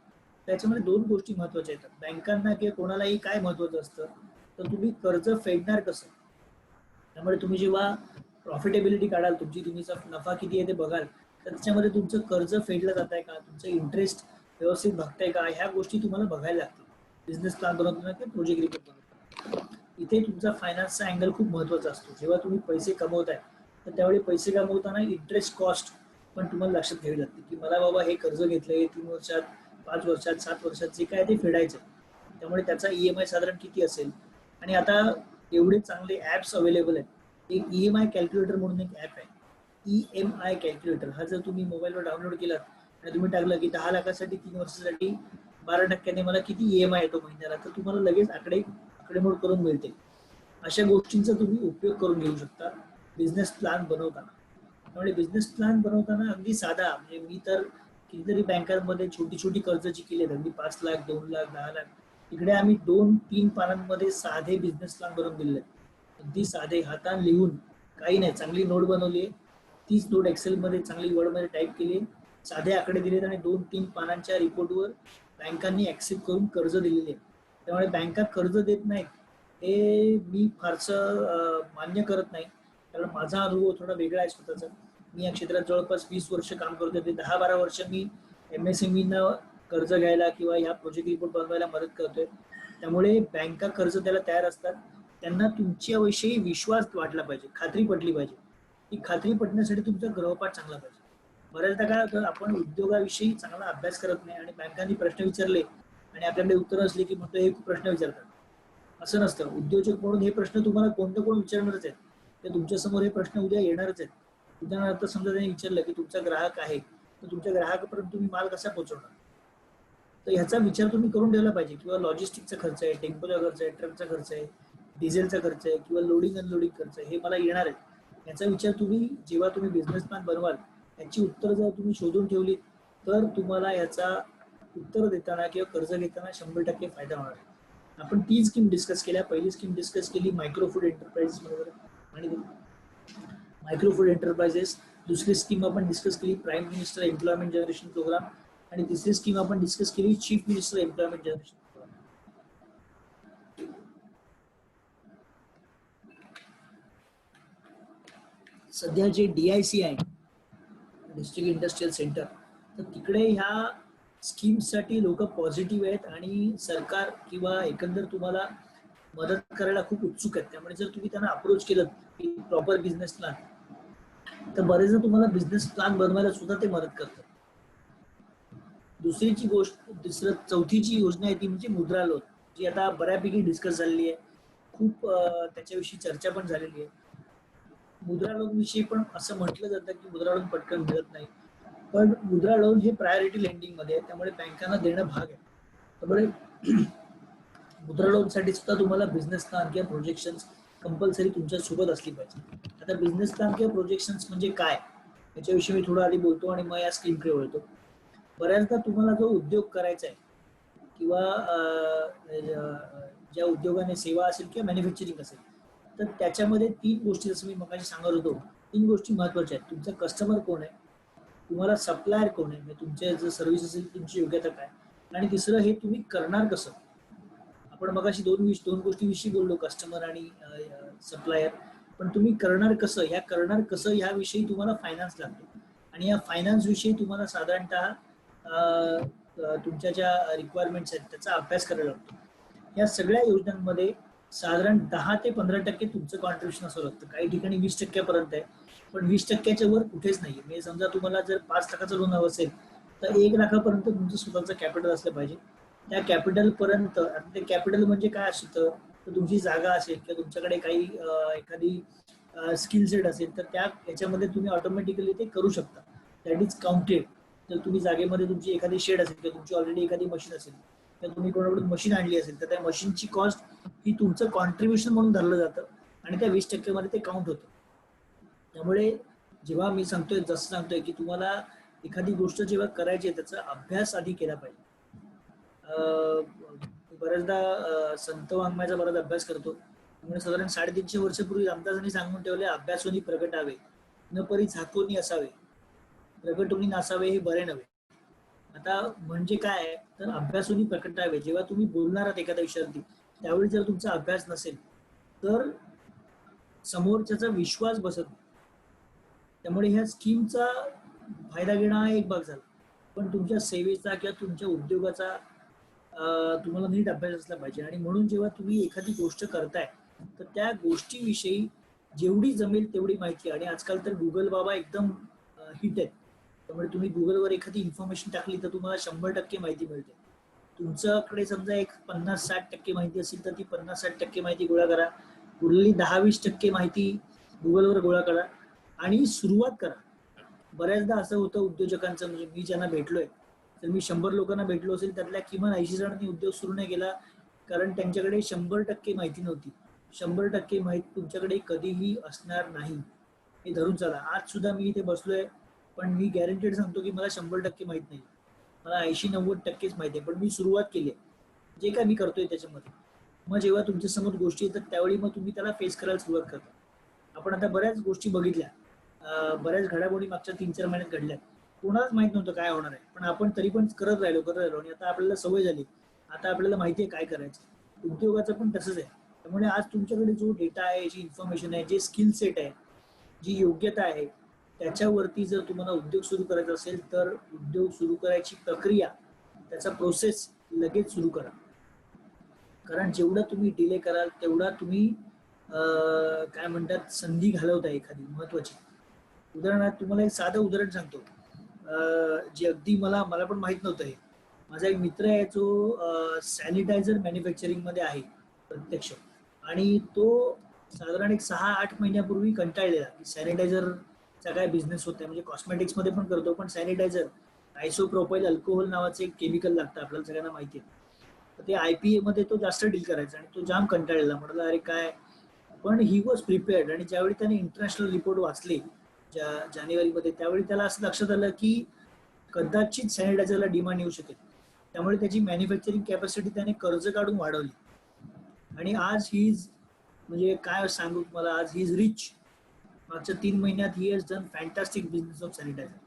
त्याच्यामध्ये 2 गोष्टी महत्वाच्या येतात. बँकांना किंवा कोणालाही काय महत्वाचं असतं तर तुम्ही कर्ज फेडणार कसं. त्यामुळे तुम्ही जेव्हा प्रॉफिटेबिलिटी काढाल, तुमचा नफा किती आहे ते बघाल, तर त्याच्यामध्ये तुमचं कर्ज फेडलं जात आहे का, तुमचं इंटरेस्ट व्यवस्थित बघताय का, ह्या गोष्टी तुम्हाला बघायला लागतील बिझनेस प्लॅन बनवताना किंवा प्रोजेक्ट रिपोर्ट बनवताना. इथे तुमचा फायनान्सचा अँगल खूप महत्वाचा असतो. जेव्हा तुम्ही पैसे कमवताय तर त्यावेळी पैसे कमवताना इंटरेस्ट कॉस्ट पण तुम्हाला लक्षात घ्यावी लागते, की मला बाबा हे कर्ज घेतलंय 3 वर्षात, 5 वर्षात, 7 वर्षात जे काय ते फेडायचं. त्यामुळे त्याचा EMI साधारण किती असेल. आणि आता एवढे चांगले ऍप्स अवेलेबल आहेत. एक EMI कॅल्क्युलेटर म्हणून एक ऍप आहे, EMI कॅल्क्युलेटर. हा जर तुम्ही मोबाईलवर डाउनलोड केलात आणि तुम्ही टाकलं की 10 लाखासाठी 3 वर्षासाठी 12% मला किती EMI येतो महिन्याला, तर तुम्हाला लगेच आकडेमोड करून मिळते. अशा गोष्टींचा तुम्ही उपयोग करून घेऊ शकता बिझनेस प्लॅन बनवताना. त्यामुळे बिझनेस प्लॅन बनवताना अगदी साधा, म्हणजे मी तर कितीतरी बँकांमध्ये छोटी कर्जाची केली आहेत, अगदी 5 लाख, 2 लाख, 10 लाख. इकडे आम्ही 2-3 पानांमध्ये साधे बिझनेस प्लॅन बनवून दिलेले आहेत. अगदी साधे, हाताने लिहून, काही नाही, चांगली नोट बनवली आहे, 30 नोट एक्सेलमध्ये चांगली वर्डमध्ये टाईप केली, साधे आकडे दिलेत आणि 2-3 पानांच्या रिपोर्टवर बँकांनी ऍक्सेप्ट करून कर्ज दिलेले आहे. त्यामुळे बँका कर्ज देत नाहीत हे मी फारसं मान्य करत नाही. कारण माझा अनुभव थोडा वेगळा आहे स्वतःचा. मी या क्षेत्रात जवळपास 20 वर्ष काम करतोय. ते 10-12 वर्ष मी MSME कर्ज घ्यायला किंवा या प्रोजेक्ट रिपोर्ट बनवायला मदत करतोय. त्यामुळे बँका कर्ज द्यायला तयार असतात. त्यांना तुमच्याविषयी विश्वास वाटला पाहिजे, खात्री पटली पाहिजे. ही खात्री पटण्यासाठी तुमचा गृहपाठ चांगला पाहिजे. बऱ्याचदा काय होतं, आपण उद्योगाविषयी चांगला अभ्यास करत नाही आणि बँकांनी प्रश्न विचारले आणि आपल्याकडे उत्तर असले की म्हणतो हे प्रश्न विचारतात. असं नसतं. उद्योजक म्हणून हे प्रश्न तुम्हाला कोण विचारणारच आहेत. ते तुमच्या समोर हे प्रश्न उद्या येणारच आहेत. उदाहरणार्थ समजा त्यांनी विचारलं की तुमचा ग्राहक आहे, तर तुमच्या ग्राहकापर्यंत तुम्ही माल कसा पोहोचवणार, तर ह्याचा विचार तुम्ही करून ठेवला पाहिजे. किंवा लॉजिस्टिकचा खर्च आहे, टेम्पोचा खर्च आहे, ट्रकचा खर्च आहे, डिझेलचा खर्च आहे किंवा लोडिंग अनलोडिंग खर्च आहे, हे मला येणार आहे. याचा विचार तुम्ही जेव्हा तुम्ही बिझनेस प्लॅन बनवाल, याची उत्तर जर तुम्ही शोधून ठेवली तर तुम्हाला याचा उत्तर देताना किंवा कर्ज घेताना 100% फायदा होणार आहे. आपण 3 स्कीम डिस्कस केल्या. पहिली स्कीम डिस्कस केली मायक्रो फूड एंटरप्राइजेस बरोबर आणि मायक्रो फूड एंटरप्राइजेस. दुसरी स्कीम आपण डिस्कस केली prime minister employment generation program आणि तिसरी स्कीम आपण डिस्कस केली chief minister employment generation program. सध्या जे DIC आहे, डिस्ट्रिक्ट इंडस्ट्रियल सेंटर, तर तिकडे ह्या स्कीम्ससाठी लोक पॉझिटिव्ह आहेत आणि सरकार किंवा एकंदर तुम्हाला मदत करायला खूप उत्सुक आहेत. त्यामुळे जर तुम्ही त्यांना अप्रोच केलं की प्रॉपर बिझनेस प्लॅन, तर बरेचदा तुम्हाला बिझनेस प्लॅन बनवायला सुद्धा ते मदत करतात. चौथीची योजना आहे ती म्हणजे मुद्रा लोन, जी आता बऱ्यापैकी डिस्कस झालेली आहे. खूप त्याच्याविषयी चर्चा पण झालेली आहे. मुद्रा लोन विषयी पण असं म्हटलं जातं की मुद्रा लोन पटकन मिळत नाही, पण मुद्रा लोन हे प्रायोरिटी लेंडिंग मध्ये आहे, त्यामुळे बँकांना देणं भाग आहे. त्यामुळे मुद्रा लोन साठी सुद्धा तुम्हाला बिझनेस प्लॅन किंवा प्रोजेक्शन्स कंपल्सरी तुमच्या सोबत असली पाहिजे. आता बिझनेस प्लॅन किंवा प्रोजेक्शन्स म्हणजे काय, याच्याविषयी मी थोडं आधी बोलतो आणि मग या स्कीमकडे वळतो. बऱ्याचदा तुम्हाला जो उद्योग करायचा आहे किंवा ज्या उद्योगाने सेवा असेल किंवा मॅन्युफॅक्चरिंग असेल, तर त्याच्यामध्ये 3 गोष्टी, जसं मी मगाशी सांगत होतो, 3 गोष्टी महत्वाच्या आहेत. तुमचा कस्टमर कोण आहे, तुम्हाला सप्लायर कोण आहे, म्हणजे तुमचे जर सर्व्हिस असेल तुमची योग्यता काय, आणि तिसरं हे तुम्ही करणार कसं. आपण मगाशी 2 गोष्टीविषयी बोललो, कस्टमर आणि सप्लायर, पण तुम्ही करणार कसं, ह्याविषयी तुम्हाला फायनान्स लागतो आणि या फायनान्स विषयी तुम्हाला साधारणतः तुमच्या ज्या रिक्वायरमेंट्स आहेत त्याचा अभ्यास करायला लागतो. या सगळ्या योजनांमध्ये साधारण 10 ते 15% तुमचं कॉन्ट्रिब्युशन असं लागतं. काही ठिकाणी 20% आहे, पण 20%च्या वर कुठेच नाही. म्हणजे समजा तुम्हाला जर 5 लाखाचं लोन हवं असेल तर 1 लाखापर्यंत तुमचं स्वतःचं कॅपिटल असलं पाहिजे. त्या कॅपिटल पर्यंत, ते कॅपिटल म्हणजे काय असतं, तर तुमची जागा असेल किंवा तुमच्याकडे काही एखादी स्किल सेट असेल तर याच्यामध्ये तुम्ही ऑटोमॅटिकली ते करू शकता. That is counted. जर तुम्ही जागेमध्ये तुमची एखादी शेड असेल किंवा तुमची ऑलरेडी एखादी मशीन असेल किंवा तुम्ही कोणाकडून मशीन आणली असेल, तर त्या मशीनची कॉस्ट ही तुमचं कॉन्ट्रिब्युशन म्हणून धरलं जातं आणि त्या 20% मध्ये ते काउंट होतं. त्यामुळे जेव्हा मी जसं सांगतोय की तुम्हाला एखादी गोष्ट जेव्हा करायची आहे त्याचा अभ्यास आधी केला पाहिजे. बऱ्याचदा संत वाङ्मयाचा बराच अभ्यास करतो. त्यामुळे साधारण 350 वर्षापूर्वी रामदासांनी सांगून ठेवले, अभ्यासोनी प्रगटावे न परी झाकोनी असावे, प्रगटोनी नसावे हे बरे नव्हे. आता म्हणजे काय, तर अभ्यासोनी प्रकटावे. जेव्हा तुम्ही बोलणार आहात एखाद्या विषयावरती, त्यावेळी जर तुमचा अभ्यास नसेल तर समोरच्याचा विश्वास बसत नाही. त्यामुळे ह्या स्कीमचा फायदा घेणं हा एक भाग झाला, पण तुमच्या सेवेचा किंवा तुमच्या उद्योगाचा तुम्हाला नीट अभ्यास असला पाहिजे. आणि म्हणून जेव्हा तुम्ही एखादी गोष्ट करताय तर त्या गोष्टीविषयी जेवढी जमेल तेवढी माहिती, आणि आजकाल तर गुगल बाबा एकदम हिट आहे, त्यामुळे तुम्ही गुगलवर एखादी इन्फॉर्मेशन टाकली तर तुम्हाला 100% माहिती मिळते. तुमच्याकडे समजा एक 50-60% माहिती असेल तर ती 50-60% माहिती गोळा करा, उरलेली 10-20% माहिती गुगलवर गोळा करा आणि सुरुवात करा. बऱ्याचदा असं होतं उद्योजकांचं, म्हणजे मी ज्यांना भेटलोय, तर मी 100 लोकांना भेटलो असेल, त्यातल्या किमान 80 जणांनी उद्योग सुरू नाही केला, कारण त्यांच्याकडे 100% माहिती नव्हती. 100% माहिती तुमच्याकडे कधीही असणार नाही, हे धरून चला. आज सुद्धा मी इथे बसलोय, पण मी गॅरंटेड सांगतो की मला 100% माहित नाही, मला 80-90%च माहिती आहे, पण मी सुरुवात केली आहे जे काय मी करतोय त्याच्यामध्ये. मग जेव्हा तुमच्या समोर गोष्टी येतात त्यावेळी मग तुम्ही त्याला फेस करायला सुरुवात करता. आपण आता बऱ्याच गोष्टी बघितल्या, बऱ्याच घडामोडी मागच्या 3-4 महिन्यात घडल्या, कोणालाच माहित नव्हतं काय होणार आहे, पण आपण तरी पण करत राहिलो आणि आता आपल्याला सवय झाली, आता आपल्याला माहिती आहे काय करायचं. उद्योगाचं पण तसंच आहे. त्यामुळे आज तुमच्याकडे जो डेटा आहे, जी इन्फॉर्मेशन आहे, जे स्किल सेट आहे, जी योग्यता आहे त्याच्यावरती जर तुम्हाला उद्योग सुरू करायचा असेल तर उद्योग सुरू करायची प्रक्रिया, त्याचा प्रोसेस लगेच सुरू करा. कारण जेवढा तुम्ही डिले कराल तेवढा तुम्ही काय म्हणतात संधी घालवताय एखादी महत्वाची. उदाहरणार्थ तुम्हाला एक साधं उदाहरण सांगतो, जे अगदी मला पण माहित नव्हतं. हे माझा एक मित्र आहे जो सॅनिटायझर मॅन्युफॅक्चरिंग मध्ये आहे प्रत्यक्ष, आणि तो साधारण एक 6-8 महिन्यापूर्वी कंटाळलेला की सॅनिटायझरचा काय बिझनेस होत आहे. म्हणजे कॉस्मेटिक्स मध्ये पण करतो, पण सॅनिटायझर आयसोप्रोपाइल अल्कोहोल नावाचं एक केमिकल लागतं, आपल्याला सगळ्यांना माहिती आहे. तर ते IPA मध्ये तो जास्त डील करायचा आणि तो जाम कंटाळलेला. म्हटलं अरे काय, पण ही वॉज प्रिपेअर्ड. आणि ज्यावेळी त्याने इंटरनॅशनल रिपोर्ट वाचले जानेवारीमध्ये, त्यावेळी त्याला असं लक्षात आलं की कदाचित सॅनिटायझरला डिमांड येऊ शकेल. त्यामुळे त्याची मॅन्युफॅक्चरिंग कॅपॅसिटी त्याने कर्ज काढून वाढवली. आणि आज ही इज, म्हणजे काय सांगू तुम्हाला, आज ही इज रिच. मागच्या 3 महिन्यात he has done fantastic business of sanitizer.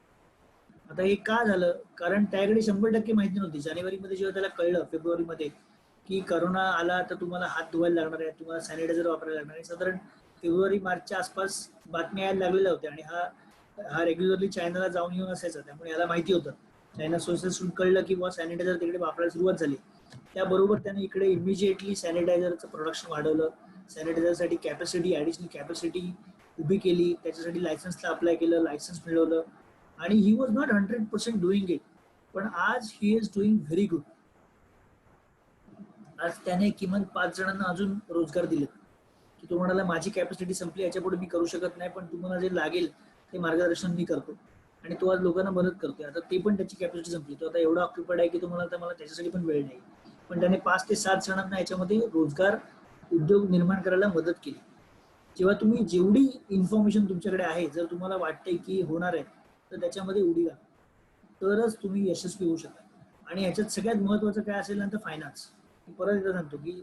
आता हे का झालं, कारण त्याकडे 100% माहिती नव्हती. जानेवारीमध्ये जेव्हा त्याला कळलं, फेब्रुवारीमध्ये, की करोना आला तर तुम्हाला हात धुवायला लागणार आहे, तुम्हाला सॅनिटायझर वापरायला लागणार आहे, साधारण फेब्रुवारी-मार्चच्या आसपास बातम्या यायला लागलेल्या होत्या. आणि हा रेग्युलरली चायनाला जाऊन येऊन असायचा, त्यामुळे याला माहिती होतं. चायना सोर्सेसहून कळलं की सॅनिटायझर तिकडे वापरायला सुरुवात झाली. त्याबरोबर त्याने इकडे इमिजिएटली सॅनिटायझरचं प्रोडक्शन वाढवलं, सॅनिटायझरसाठी ॲडिशनल कॅपॅसिटी उभी केली, त्याच्यासाठी लायसन्सला अप्लाय केलं, लायसन्स मिळवलं. आणि he was not 100% doing it, पण आज he is doing very good. आज त्याने किमान 5 जणांना अजून रोजगार दिले, की तो म्हणाला माझी कॅपॅसिटी संपली, याच्यापुढे मी करू शकत नाही, पण तुम्हाला जे लागेल ते मार्गदर्शन मी करतो. आणि तो आज लोकांना मदत करतोय. आता ते पण त्याची कॅपॅसिटी संपली, तो आता एवढा ऑक्युपाइड आहे की तुम्हाला मला त्याच्यासाठी पण वेळ नाही. पण त्याने 5 ते 7 जणांना याच्यामध्ये रोजगार उद्योग निर्माण करायला मदत केली. जेव्हा तुम्ही जेवढी इन्फॉर्मेशन तुमच्याकडे आहे, जर तुम्हाला वाटतंय की होणार आहे, तर त्याच्यामध्ये उडी घाला, तरच तुम्ही यशस्वी होऊ शकाल. आणि ह्याच्यात सगळ्यात महत्वाचं काय असेल ना, तर फायनान्स. मी परत एकदा सांगतो की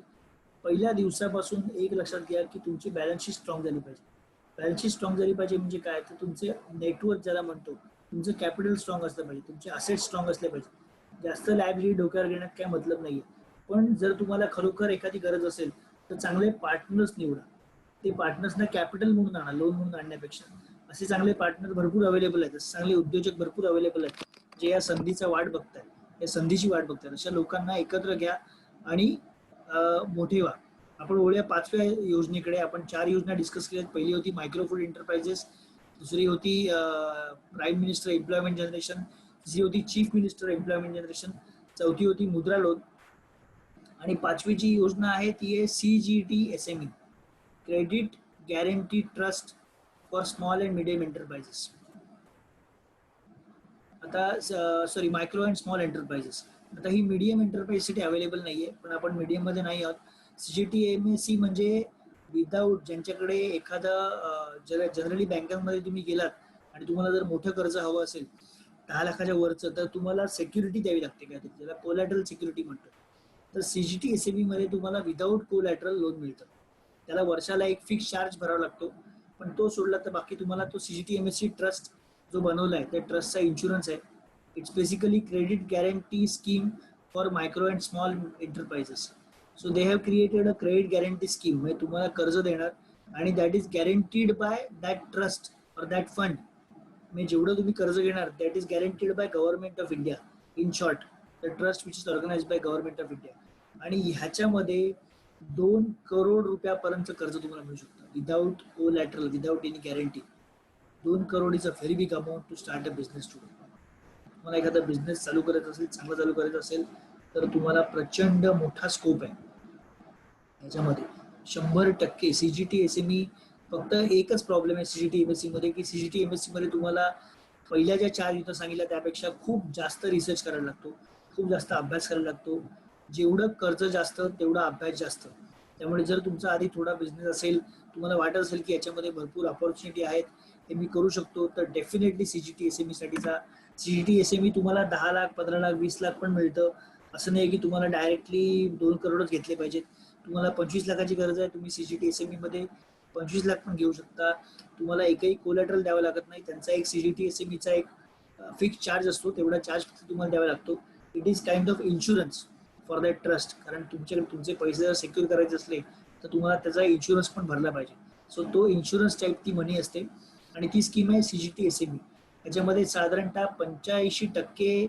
पहिल्या दिवसापासून एक लक्षात घ्या की तुमची बॅलन्स शीट स्ट्रॉंग झाली पाहिजे. बॅलन्स शीट स्ट्रॉंग झाली पाहिजे म्हणजे काय, तर तुमचे नेटवर्क ज्याला म्हणतो, तुमचं कॅपिटल स्ट्रॉंग असलं पाहिजे, तुमचे असेट स्ट्रॉंग असले पाहिजे. जास्त लायबिलिटी डोक्यावर घेण्यात काय मतलब नाहीये. पण जर तुम्हाला खरोखर एखादी गरज असेल तर चांगले पार्टनर्स निवडा. ते पार्टनर्सना कॅपिटल म्हणून आणा, लोन म्हणून आणण्यापेक्षा. असे चांगले पार्टनर भरपूर अवेलेबल आहेत, चांगले उद्योजक भरपूर अवेलेबल आहेत, जे या संधीचा वाट बघतायत, या संधीची वाट बघतायत. अशा लोकांना एकत्र घ्या आणि मोठे व्हा. आपण वळूया 5व्या योजनेकडे. आपण 4 योजना डिस्कस केल्यात. पहिली होती मायक्रो फूड एंटरप्राइजेस, दुसरी होती प्राईम मिनिस्टर एम्प्लॉयमेंट जनरेशन, तिसरी होती चीफ मिनिस्टर एम्प्लॉयमेंट जनरेशन, चौथी होती मुद्रा लोन, आणि 5वी जी योजना आहे ती आहे CGTSME, credit guarantee trust for small and medium enterprises. आता sorry, micro and small enterprises. आता ही मीडियम एंटरप्राइजसाठी अवेलेबल नाहीये, पण आपण मीडियम मध्ये नाही आहोत. CGTMSE म्हणजे विदाऊट, ज्यांच्याकडे एखादा जनरली बँकांमध्ये तुम्ही गेलात आणि तुम्हाला जर मोठं कर्ज हवं असेल 10 लाखाच्या वरचं, तर तुम्हाला सेक्युरिटी द्यावी लागते, काहीतरी ज्याला कोलॅटरल सिक्युरिटी म्हणतात. तर CGTSME मध्ये तुम्हाला विदाऊट कोलॅटरल लोन मिळतं. त्याला वर्षाला एक फिक्स चार्ज भरावा लागतो, पण तो सोडला तर बाकी तुम्हाला तो CGTMSE ट्रस्ट जो बनवला आहे त्या ट्रस्टचा इन्शुरन्स आहे. It's basically credit guarantee scheme for micro and small enterprises. So they have created a credit guarantee scheme, म्हणजे तुम्हाला कर्ज देणार आणि that is guaranteed by that trust और दॅट फंड. म्हणजे जेवढं तुम्ही कर्ज घेणार that is guaranteed by government of India. In short, the trust which is organised by government of India. आणि ह्याच्यामध्ये 2 करोड रुपयापर्यंत कर्ज तुम्हाला मिळू शकतं without collateral, without any guarantee. 2 crore is a very big amount to start a business today. तुम्हाला एखादा business चालू करायचा असेल, चांगला चालू करायचा असेल, तर तुम्हाला प्रचंड मोठा स्कोप आहे याच्यामध्ये. 100% CGTSME. फक्त एकच प्रॉब्लेम आहे CGTMSE मध्ये, की CGTMSE मध्ये तुम्हाला पहिल्या ज्या 4 युद्ध सांगितल्या त्यापेक्षा खूप जास्त रिसर्च करायला लागतो, खूप जास्त अभ्यास करायला लागतो. जेवढं कर्ज जास्त तेवढा अभ्यास जास्त. त्यामुळे जर तुमचा आधी थोडा बिझनेस असेल, तुम्हाला वाटत असेल की याच्यामध्ये भरपूर अपॉर्च्युनिटी आहेत, हे मी करू शकतो, तर डेफिनेटली CGTSME साठीचा. CGTSME तुम्हाला 10 लाख, 15 लाख, 20 लाख पण मिळतं. असं नाही की तुम्हाला डायरेक्टली 2 करोडच घेतले पाहिजेत. तुम्हाला 25 लाखाची गरज आहे, तुम्ही CGTSME मध्ये 25 लाख पण घेऊ शकता. तुम्हाला एकही कोलॅटरल द्यावं लागत नाही. त्यांचा एक CGTSMEचा एक फिक्स चार्ज असतो, तेवढा चार्ज फक्त तुम्हाला द्यावा लागतो. It is kind of insurance for that trust. कारण तुमच्याकडे तुमचे पैसे जर सिक्युअर करायचे असले तर तुम्हाला त्याचा इन्शुरन्स पण भरला पाहिजे. सो तो इन्शुरन्स टाईप ती मनी असते. आणि ती स्कीम आहे CGT SME. याच्यामध्ये साधारणतः 85%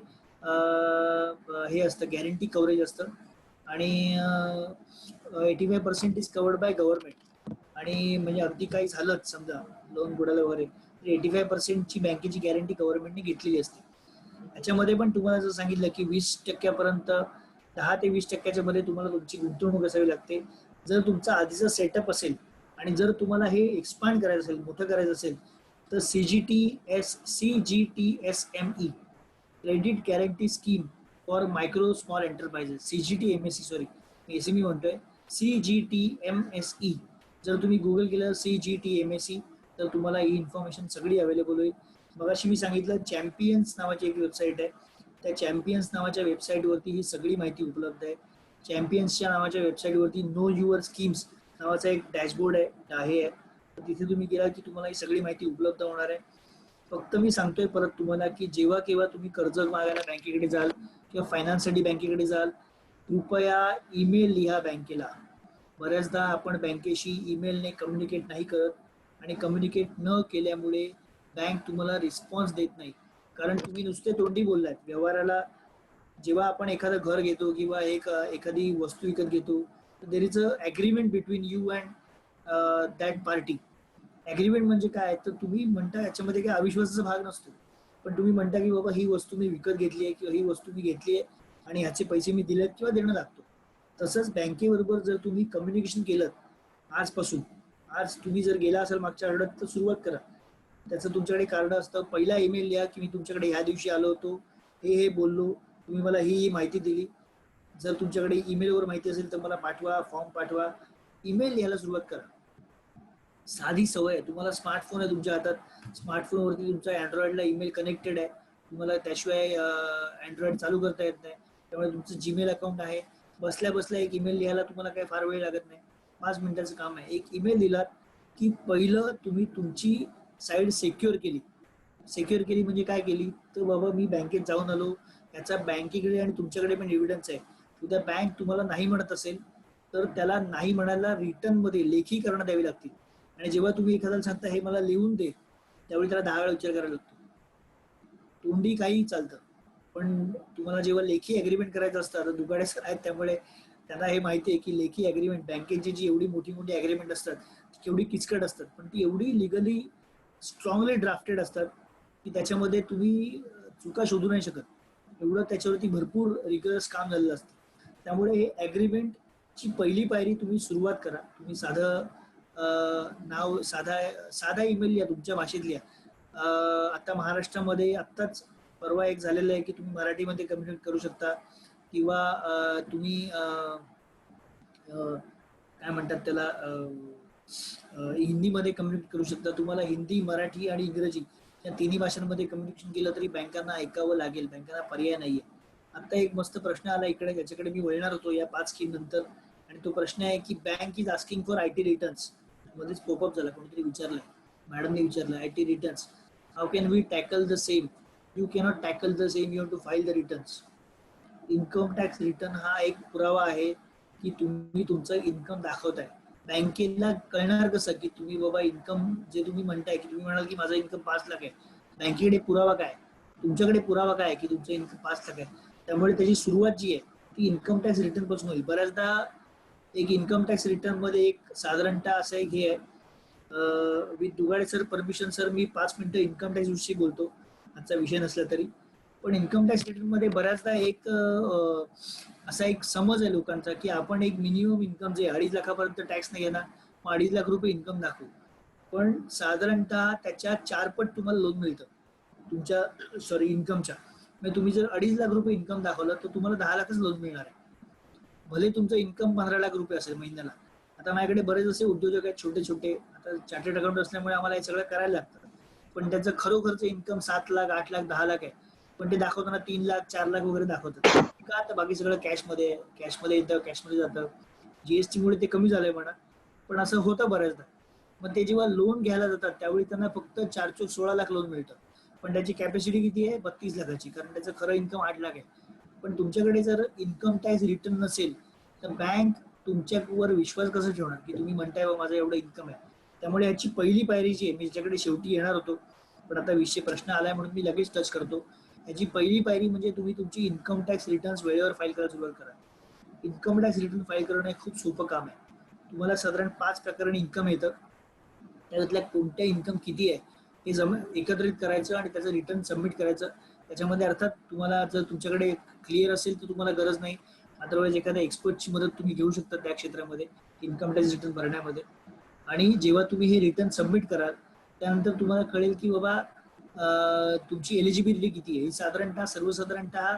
हे असतं, गॅरंटी कव्हरेज असतं आणि 85% इज कवर्ड बाय गव्हर्नमेंट. आणि म्हणजे अगदी काही झालंच समजा लोन बुडालं वगैरे तर 85%ची बँकेची गॅरंटी गव्हर्नमेंटने घेतलेली असते. याच्यामध्ये पण तुम्हाला जर सांगितलं की 20% 10 ते 20% मध्ये तुम्हाला तुमची गुंतवणूक असावी लागते. जर तुमचा आधीचा सेटअप असेल आणि जर तुम्हाला हे एक्सपांड करायचं असेल, मोठं करायचं असेल, तर CGTSME credit guarantee scheme for micro small enterprises, CGTMSE, sorry me SME म्हणतोय, CGTMSE. जर तुम्ही गुगल केलं CGTMSE तर तुम्हाला ही इन्फॉर्मेशन सगळी अवेलेबल होईल. मगाशी मी सांगितलं चॅम्पियन्स नावाची एक वेबसाईट आहे, त्या चॅम्पियन्स नावाच्या वेबसाईटवरती ही सगळी माहिती उपलब्ध आहे. चॅम्पियन्सच्या नावाच्या वेबसाईटवरती नो युअर स्कीम्स नावाचा एक डॅशबोर्ड आहे, आहे. तर तिथे तुम्ही गेला की तुम्हाला ही सगळी माहिती उपलब्ध होणार आहे. फक्त मी सांगतोय परत तुम्हाला की जेव्हा केव्हा तुम्ही कर्ज मागायला बँकेकडे जाल किंवा फायनान्ससाठी बँकेकडे जाल, कृपया ईमेल लिहा बँकेला. बऱ्याचदा आपण बँकेशी ईमेलने कम्युनिकेट नाही करत आणि कम्युनिकेट न केल्यामुळे बँक तुम्हाला रिस्पॉन्स देत नाही. कारण तुम्ही नुसते तोंडी बोललात. व्यवहाराला जेव्हा आपण एखादं घर घेतो किंवा एखादी वस्तू विकत घेतो तर there is a agreement between you and that party. Agreement म्हणजे काय, तर तुम्ही म्हणता याच्यामध्ये काही अविश्वासाचा भाग नसतो, पण तुम्ही म्हणता की बाबा ही वस्तू मी विकत घेतली आहे किंवा ही वस्तू मी घेतली आहे आणि ह्याचे पैसे मी दिलेत किंवा देणं लागतो. तसंच बँकेबरोबर जर तुम्ही कम्युनिकेशन केलं आजपासून, आज तुम्ही जर गेला असाल मागच्या आठवड्यात तर सुरुवात करा. त्याचं तुमच्याकडे कार्ड असतं. पहिला ईमेल लिहा की मी तुमच्याकडे ह्या दिवशी आलो होतो, हे बोललो, तुम्ही मला ही माहिती दिली. जर तुमच्याकडे ईमेलवर माहिती असेल तर मला पाठवा, फॉर्म पाठवा. ईमेल लिहायला सुरुवात करा. साधी सवय आहे. तुम्हाला स्मार्टफोन आहे तुमच्या हातात, स्मार्टफोनवरती तुमचा अँड्रॉइडला ईमेल कनेक्टेड आहे, तुम्हाला त्याशिवाय अँड्रॉइड चालू करता येत नाही. त्यामुळे तुमचं जीमेल अकाउंट आहे. बसल्या बसल्या एक ईमेल लिहायला तुम्हाला काही फार वेळ लागत नाही, 5 मिनिटाचं काम आहे. एक ईमेल दिलात की पहिलं तुम्ही तुमची साईड सेक्युअर केली. सेक्युअर केली म्हणजे काय केली, तर बाबा मी बँकेत जाऊन आलो, याचा बँकेकडे आणि तुमच्याकडे पण एव्हिडन्स आहे. उद्या बँक तुम्हाला नाही म्हणत असेल तर त्याला नाही म्हणायला रिटर्नमध्ये लेखी करणं द्यावी लागतील. आणि जेव्हा तुम्ही एखाद्याला सांगता हे मला लिहून दे, त्यावेळी त्याला 10 वेळा विचार करायला लागतो. तोंडी काही चालतं, पण तुम्हाला जेव्हा लेखी अग्रीमेंट करायचं असतं, आता दुकाडे सर आहेत त्यामुळे त्यांना हे माहिती आहे की लेखी अग्रीमेंट, बँकेची जी एवढी मोठी मोठी अग्रीमेंट असतात केवढी किचकट असतात, पण ती एवढी लिगली स्ट्रॉंगली ड्राफ्टेड असतात की त्याच्यामध्ये तुम्ही चुका शोधू नाही शकत. एवढं त्याच्यावरती भरपूर रिगरस काम झालेलं असतं. त्यामुळे हे ॲग्रीमेंटची पहिली पायरी तुम्ही सुरुवात करा. तुम्ही साधं नाव, साधा ईमेल लिहा, तुमच्या भाषेत लिहा. आता महाराष्ट्रामध्ये आत्ताच परवा एक झालेलं आहे की तुम्ही मराठीमध्ये कम्युनिकेट करू शकता किंवा तुम्ही काय म्हणतात त्याला, हिंदीमध्ये कम्युनिकेट करू शकता. तुम्हाला हिंदी, मराठी आणि इंग्रजी या तिन्ही भाषांमध्ये कम्युनिकेशन केलं तरी बँकांना ऐकावं लागेल, बँकांना पर्याय नाहीये. आता एक मस्त प्रश्न आला इकडे, ज्याच्याकडे मी वळणार होतो या 5 स्कीम नंतर, आणि तो प्रश्न आहे की bank is asking for IT returns. मध्येच पॉपअप झाला, कोणीतरी विचारलंय, मॅडमने विचारलं, IT returns how can we tackle the same. You cannot tackle the same, you have to file the returns. Income tax return हा एक पुरावा आहे की तुम्ही तुमचं इन्कम दाखवताय. बँकेला कळणार कसं की तुम्ही बाबा इन्कम जे तुम्ही म्हणताय, की तुम्ही म्हणाल की माझं इन्कम 5 लाख आहे, बँकेकडे पुरावा काय, तुमच्याकडे पुरावा काय की तुमचं इन्कम 5 लाख आहे. त्यामुळे त्याची सुरुवात जी आहे ती इन्कम टॅक्स रिटर्न पासून होईल. बऱ्याचदा एक इन्कम टॅक्स रिटर्न मध्ये एक साधारणतः असं एक हे आहे, with Dugade sir permission sir मी 5 मिनिटं इन्कम टॅक्स विषयी बोलतो, आजचा विषय नसला तरी. पण इन्कम टॅक्स रिटर्न मध्ये बऱ्याचदा एक असा एक समज आहे लोकांचा की आपण एक मिनिमम इन्कम जे 2.5 लाखापर्यंत टॅक्स नाही घेणार, मग 2.5 लाख रुपये इन्कम दाखवू. पण साधारणतः त्याच्या 4 पट तुम्हाला लोन मिळतं तुमच्या इन्कमच्या. म्हणजे तुम्ही जर 2.5 लाख रुपये इन्कम दाखवलं तर तुम्हाला 10 लाखच लोन मिळणार आहे, भले तुमचं इन्कम 15 लाख रुपये असेल महिन्याला. आता माझ्याकडे बरेच असे उद्योजक आहेत छोटे छोटे, आता चार्टर्ड अकाउंट असल्यामुळे आम्हाला हे सगळं करायला लागतं, पण त्याचं खरोखरचं इन्कम 7 लाख 8 लाख 10 लाख आहे, पण ते दाखवताना 3 लाख 4 लाख वगैरे दाखवतात. का, आता बाकी सगळं कॅशमध्ये येतं, कॅशमध्ये जातं. GST मुळे ते कमी झालंय म्हणा, पण असं होतं बऱ्याचदा. मग ते जेव्हा लोन घ्यायला जातात त्यावेळी त्यांना फक्त 4-16 लाख लोन मिळतं, पण त्याची कॅपॅसिटी किती आहे, 32 लाखाची, कारण त्याचं खरं इन्कम 8 लाख आहे. पण तुमच्याकडे जर इन्कम टॅक्स रिटर्न नसेल तर बँक तुमच्यावर विश्वास कसा ठेवणार की तुम्ही म्हणताय माझं एवढं इन्कम आहे. त्यामुळे याची पहिली पायरी जी आहे, मी त्याच्याकडे शेवटी येणार होतो पण आता विषय प्रश्न आलाय म्हणून मी लगेच टच करतो. याची पहिली पायरी म्हणजे तुम्ही तुमची इन्कम टॅक्स रिटर्न्स वेळेवर फाईल करायला सुरुवात करा. इन्कम टॅक्स रिटर्न फाईल करणं हे खूप सोपं काम आहे. तुम्हाला साधारण 5 प्रकाराने इन्कम येतं. त्याच्यातल्या कोणत्या इन्कम किती आहे हे एकत्रित करायचं आणि त्याचं रिटर्न सबमिट करायचं. त्याच्यामध्ये अर्थात तुम्हाला जर तुमच्याकडे क्लिअर असेल तर तुम्हाला गरज नाही, अदरवाईज एखाद्या एक्सपर्टची मदत तुम्ही घेऊ शकता त्या क्षेत्रामध्ये इन्कम टॅक्स रिटर्न भरण्यामध्ये. आणि जेव्हा तुम्ही हे रिटर्न सबमिट कराल त्यानंतर तुम्हाला कळेल की बाबा तुमची एलिजिबिलिटी किती आहे. ही सर्वसाधारणतः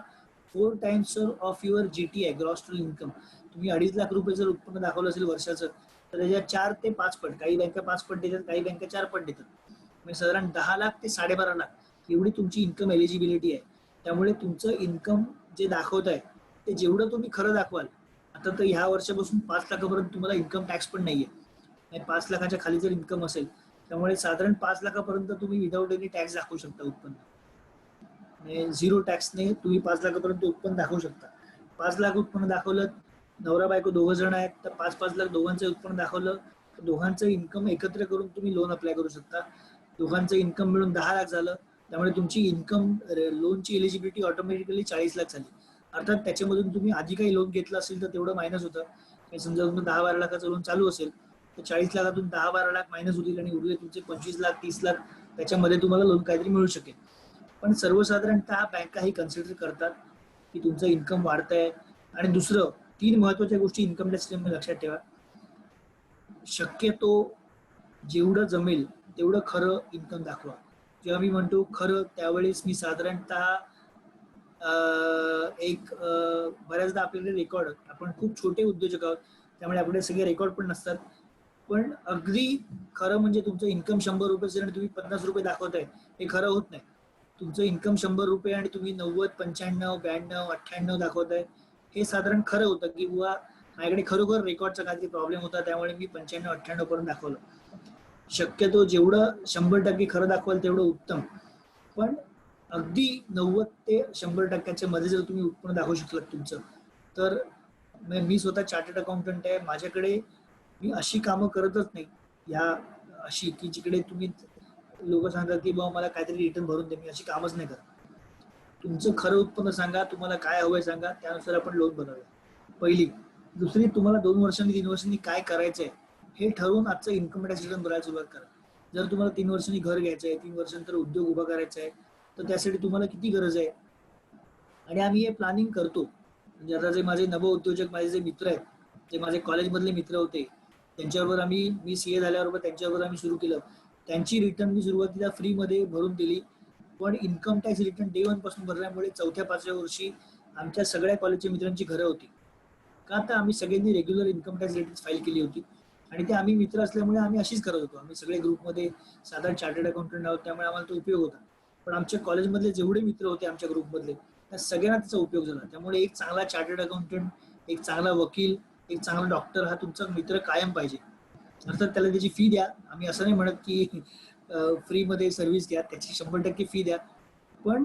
4 times of your GTI gross total income. तुम्ही 2.5 लाख रुपये जर उत्पन्न दाखवलं असेल वर्षाचं तर त्याच्या 4 ते 5 पट, काही बँका 5 पट देतात, काही बँका 4 पट देतात. म्हणजे साधारण 10 लाख ते 12.5 लाख एवढी तुमची इन्कम एलिजिबिलिटी आहे. त्यामुळे तुमचं इन्कम जे दाखवत आहे ते जेवढं तुम्ही खरं दाखवाल, आता तर ह्या वर्षापासून 5 लाखापर्यंत तुम्हाला इन्कम टॅक्स पण नाहीये. 5 लाखाच्या खाली जर इन्कम असेल त्यामुळे साधारण 5 लाखापर्यंत तुम्ही विदाऊट एनी टॅक्स दाखवू शकता उत्पन्न. म्हणजे 0 टॅक्सने तुम्ही 5 लाखापर्यंत उत्पन्न दाखवू शकता. 5 लाख उत्पन्न दाखवलं, नवरा बायको 2 जण आहेत तर 5-5 लाख दोघांचं उत्पन्न दाखवलं तर दोघांचं इन्कम एकत्र करून तुम्ही लोन अप्लाय करू शकता. दोघांचं इन्कम मिळून 10 लाख झालं, त्यामुळे तुमची इन्कम लोनची एलिजिबिलिटी ऑटोमॅटिकली 40 लाख झाली. अर्थात त्याच्यामधून तुम्ही आधी काही लोन घेतलं असेल तर तेवढं मायनस होतं. समजा तुम्ही 10-12 लाखाचं लोन चालू असेल तर 40 लाखातून 10-12 लाख मायनस होतील आणि उरले तुमचे 25 लाख 30 लाख त्याच्यामध्ये तुम्हाला लोन काहीतरी मिळू शकेल. पण सर्वसाधारणतः बँका ही कन्सिडर करतात की तुमचं इन्कम वाढतंय. आणि दुसरं 3 महत्वाच्या गोष्टी इन्कम टॅक्स लक्षात ठेवा. शक्यतो जेवढं जमेल तेवढं खरं इन्कम दाखवा. जेव्हा मी म्हणतो खरं त्यावेळेस मी साधारणतः बऱ्याचदा आपल्याकडे रेकॉर्ड, आपण खूप छोटे उद्योजक आहोत त्यामुळे आपल्याकडे सगळे रेकॉर्ड पण नसतात. पण अगदी खरं म्हणजे तुमचं इन्कम 100 रुपये असेल आणि तुम्ही 50 रुपये दाखवताय हे खरं होत नाही. तुमचं इन्कम 100 रुपये आणि तुम्ही 90, 95, 92, 98 दाखवताय हे साधारण खरं होतं की बुवा माझ्याकडे खरोखर रेकॉर्डचा काहीतरी प्रॉब्लेम होता त्यामुळे मी 95-98 पर्यंत दाखवलं. शक्यतो जेवढं 100% खरं दाखवाल तेवढं उत्तम. पण अगदी 90 ते 100% मध्ये जर तुम्ही उत्पन्न दाखवू शकलात तुमचं तर, मी स्वतः चार्टर्ड अकाउंटंट आहे, माझ्याकडे मी अशी कामं करतच नाही या अशी की जिकडे तुम्ही लोक सांगतात की बाबा मला काहीतरी रिटर्न भरून दे, मी अशी कामच नाही करत. तुमचं खरं उत्पन्न सांगा, तुम्हाला काय हवंय सांगा, त्यानुसार आपण लोन बनवूया. पहिली. दुसरी, तुम्हाला 2 वर्षांनी 3 वर्षांनी काय करायचंय हे ठरवून आजचं इन्कम टॅक्स रिटर्न भरायला सुरुवात करा. जर तुम्हाला 3 वर्षांनी घर घ्यायचंय, 3 वर्षांनंतर उद्योग उभा करायचा आहे तर त्यासाठी तुम्हाला किती गरज आहे. आणि आम्ही हे प्लॅनिंग करतो. म्हणजे आता जे माझे नवउद्योजक, माझे जे मित्र आहेत, जे माझे कॉलेजमधले मित्र होते त्यांच्याबरोबर मी CA झाल्याबरोबर त्यांच्याबरोबर आम्ही सुरू केलं. त्यांची रिटर्न मी सुरुवातीला फ्रीमध्ये भरून दिली. पण इन्कम टॅक्स रिटर्न डे 1 पासून भरल्यामुळे 4थ्या-5व्या वर्षी आमच्या सगळ्या कॉलेजच्या मित्रांची घरं होती. का तर आम्ही सगळ्यांनी regular income tax return file केली होती आणि ते आम्ही मित्र असल्यामुळे आम्ही अशीच करत होतो. आम्ही सगळे ग्रुपमध्ये साधारण चार्टर्ड अकाउंटंट आहोत त्यामुळे आम्हाला तो उपयोग होता. पण आमच्या कॉलेजमधले जेवढे मित्र होते आमच्या ग्रुपमधले त्या सगळ्यांना त्याचा उपयोग झाला. त्यामुळे एक चांगला चार्टर्ड अकाउंटंट, एक चांगला वकील, एक चांगला डॉक्टर हा तुमचा मित्र कायम पाहिजे. अर्थात त्याला त्याची फी द्या. आम्ही असं नाही म्हणत की फ्रीमध्ये सर्व्हिस द्या, त्याची 100% फी द्या. पण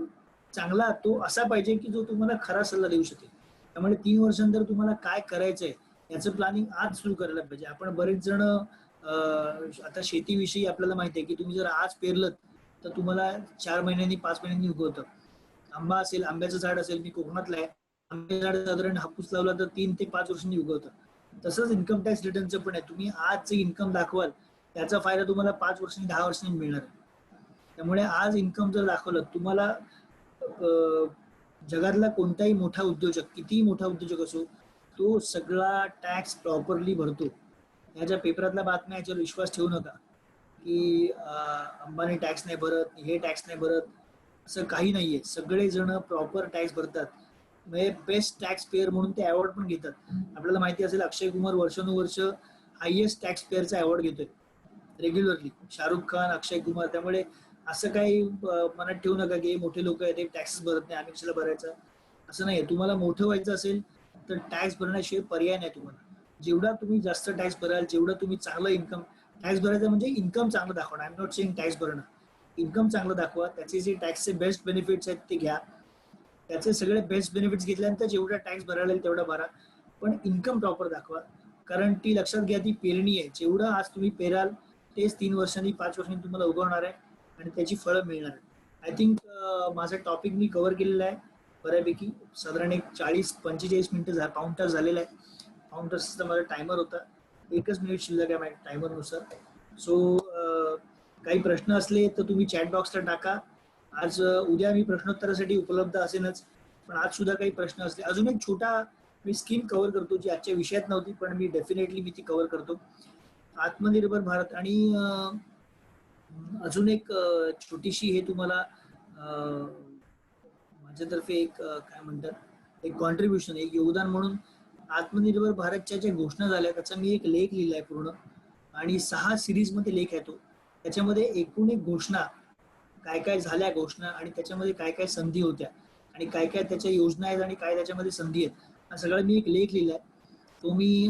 चांगला तो असा पाहिजे की जो तुम्हाला खरा सल्ला देऊ शकेल. त्यामुळे 3 वर्षांनंतर तुम्हाला काय करायचंय याचं प्लॅनिंग आज सुरू करायला पाहिजे. आपण बरेच जण आता शेतीविषयी आपल्याला माहिती आहे की तुम्ही जर आज पेरलं तर तुम्हाला 4 महिन्यांनी 5 महिन्यांनी उगवतं. आंबा असेल, आंब्याचं झाड असेल, मी कोकणातला आहे, आंब्याचं झाड साधारण हापूस लावला तर 3 ते 5 वर्षांनी उगवतं. तसंच इन्कम टॅक्स रिटर्नचं पण आहे. तुम्ही आज जे इन्कम दाखवाल त्याचा फायदा तुम्हाला 5 वर्षांनी 10 वर्षांनी मिळणार आहे. त्यामुळे आज इन्कम जर दाखवलं, तुम्हाला जगातला कोणताही मोठा उद्योजक, कितीही मोठा उद्योजक असो, तो सगळा टॅक्स प्रॉपरली भरतो. ह्याच्या पेपरातल्या बातम्या याच्यावर विश्वास ठेवू नका की अंबानी टॅक्स नाही भरत, हे टॅक्स नाही भरत, असं काही नाहीये. सगळेजण प्रॉपर टॅक्स भरतात. म्हणजे बेस्ट टॅक्स पेअर म्हणून ते अवॉर्ड पण घेतात. आपल्याला माहिती असेल अक्षय कुमार वर्षानुवर्ष हायएस्ट टॅक्स पेअरचा अवॉर्ड घेतोय रेग्युलरली, शाहरुख खान, अक्षय कुमार. त्यामुळे असं काही मनात ठेवू नका की मोठे लोक आहेत ते टॅक्स भरत नाही, आम्ही कशाला भरायचं, असं नाही. तुम्हाला मोठं व्हायचं असेल तर टॅक्स भरण्याशिवाय पर्याय नाही तुम्हाला. जेवढा तुम्ही जास्त टॅक्स भराल, जेवढा तुम्ही चांगलं इन्कम, टॅक्स भरायचं म्हणजे इन्कम चांगलं दाखवणं. I am not saying tax भरणं. इन्कम चांगलं दाखवा, त्याचे जे टॅक्सचे बेस्ट बेनिफिट्स आहेत ते घ्या. त्याचे सगळे बेस्ट बेनिफिट्स घेतल्यानंतर जेवढा टॅक्स भरायला येईल तेवढा भरा, पण इन्कम प्रॉपर दाखवा. कारण ती लक्षात घ्या, ती पेरणी आहे. जेवढं आज तुम्ही पेराल तेच 3 वर्षांनी 5 वर्षांनी तुम्हाला उगवणार आहे आणि त्याची फळं मिळणार आहे. आय थिंक माझा टॉपिक मी कव्हर केलेला आहे बऱ्यापैकी. साधारण एक 40-45 मिनिटं पाऊण तास झालेला आहे. पाऊण तासाचा माझा टायमर होता, 1च मिनिट शिल्लक आहे माझ्या टायमरनुसार. सो काही प्रश्न असले तर तुम्ही चॅट बॉक्सला टाका. आज उद्या मी प्रश्नोत्तरासाठी उपलब्ध असेनच, पण आज सुद्धा काही प्रश्न असले. अजून एक छोटा मी स्कीम कव्हर करतो जी आजच्या विषयात नव्हती, पण मी डेफिनेटली ती कव्हर करतो. आत्मनिर्भर भारत आणि अजून एक छोटीशी हे तुम्हाला माझ्यातर्फे एक काय म्हणतात एक कॉन्ट्रीब्युशन, एक योगदान म्हणून आत्मनिर्भर भारतच्या ज्या घोषणा झाल्या त्याचा मी एक लेख लिहिलाय पूर्ण, आणि 6 सिरीज मध्ये लेख आहे तो. त्याच्यामध्ये एकूण एक घोषणा, काय काय झाल्या घोषणा आणि त्याच्यामध्ये काय काय संधी होत्या आणि काय काय त्याच्या योजना आहेत आणि काय त्याच्यामध्ये संधी आहेत, हा सगळा मी एक लेख लिहिलाय. तो मी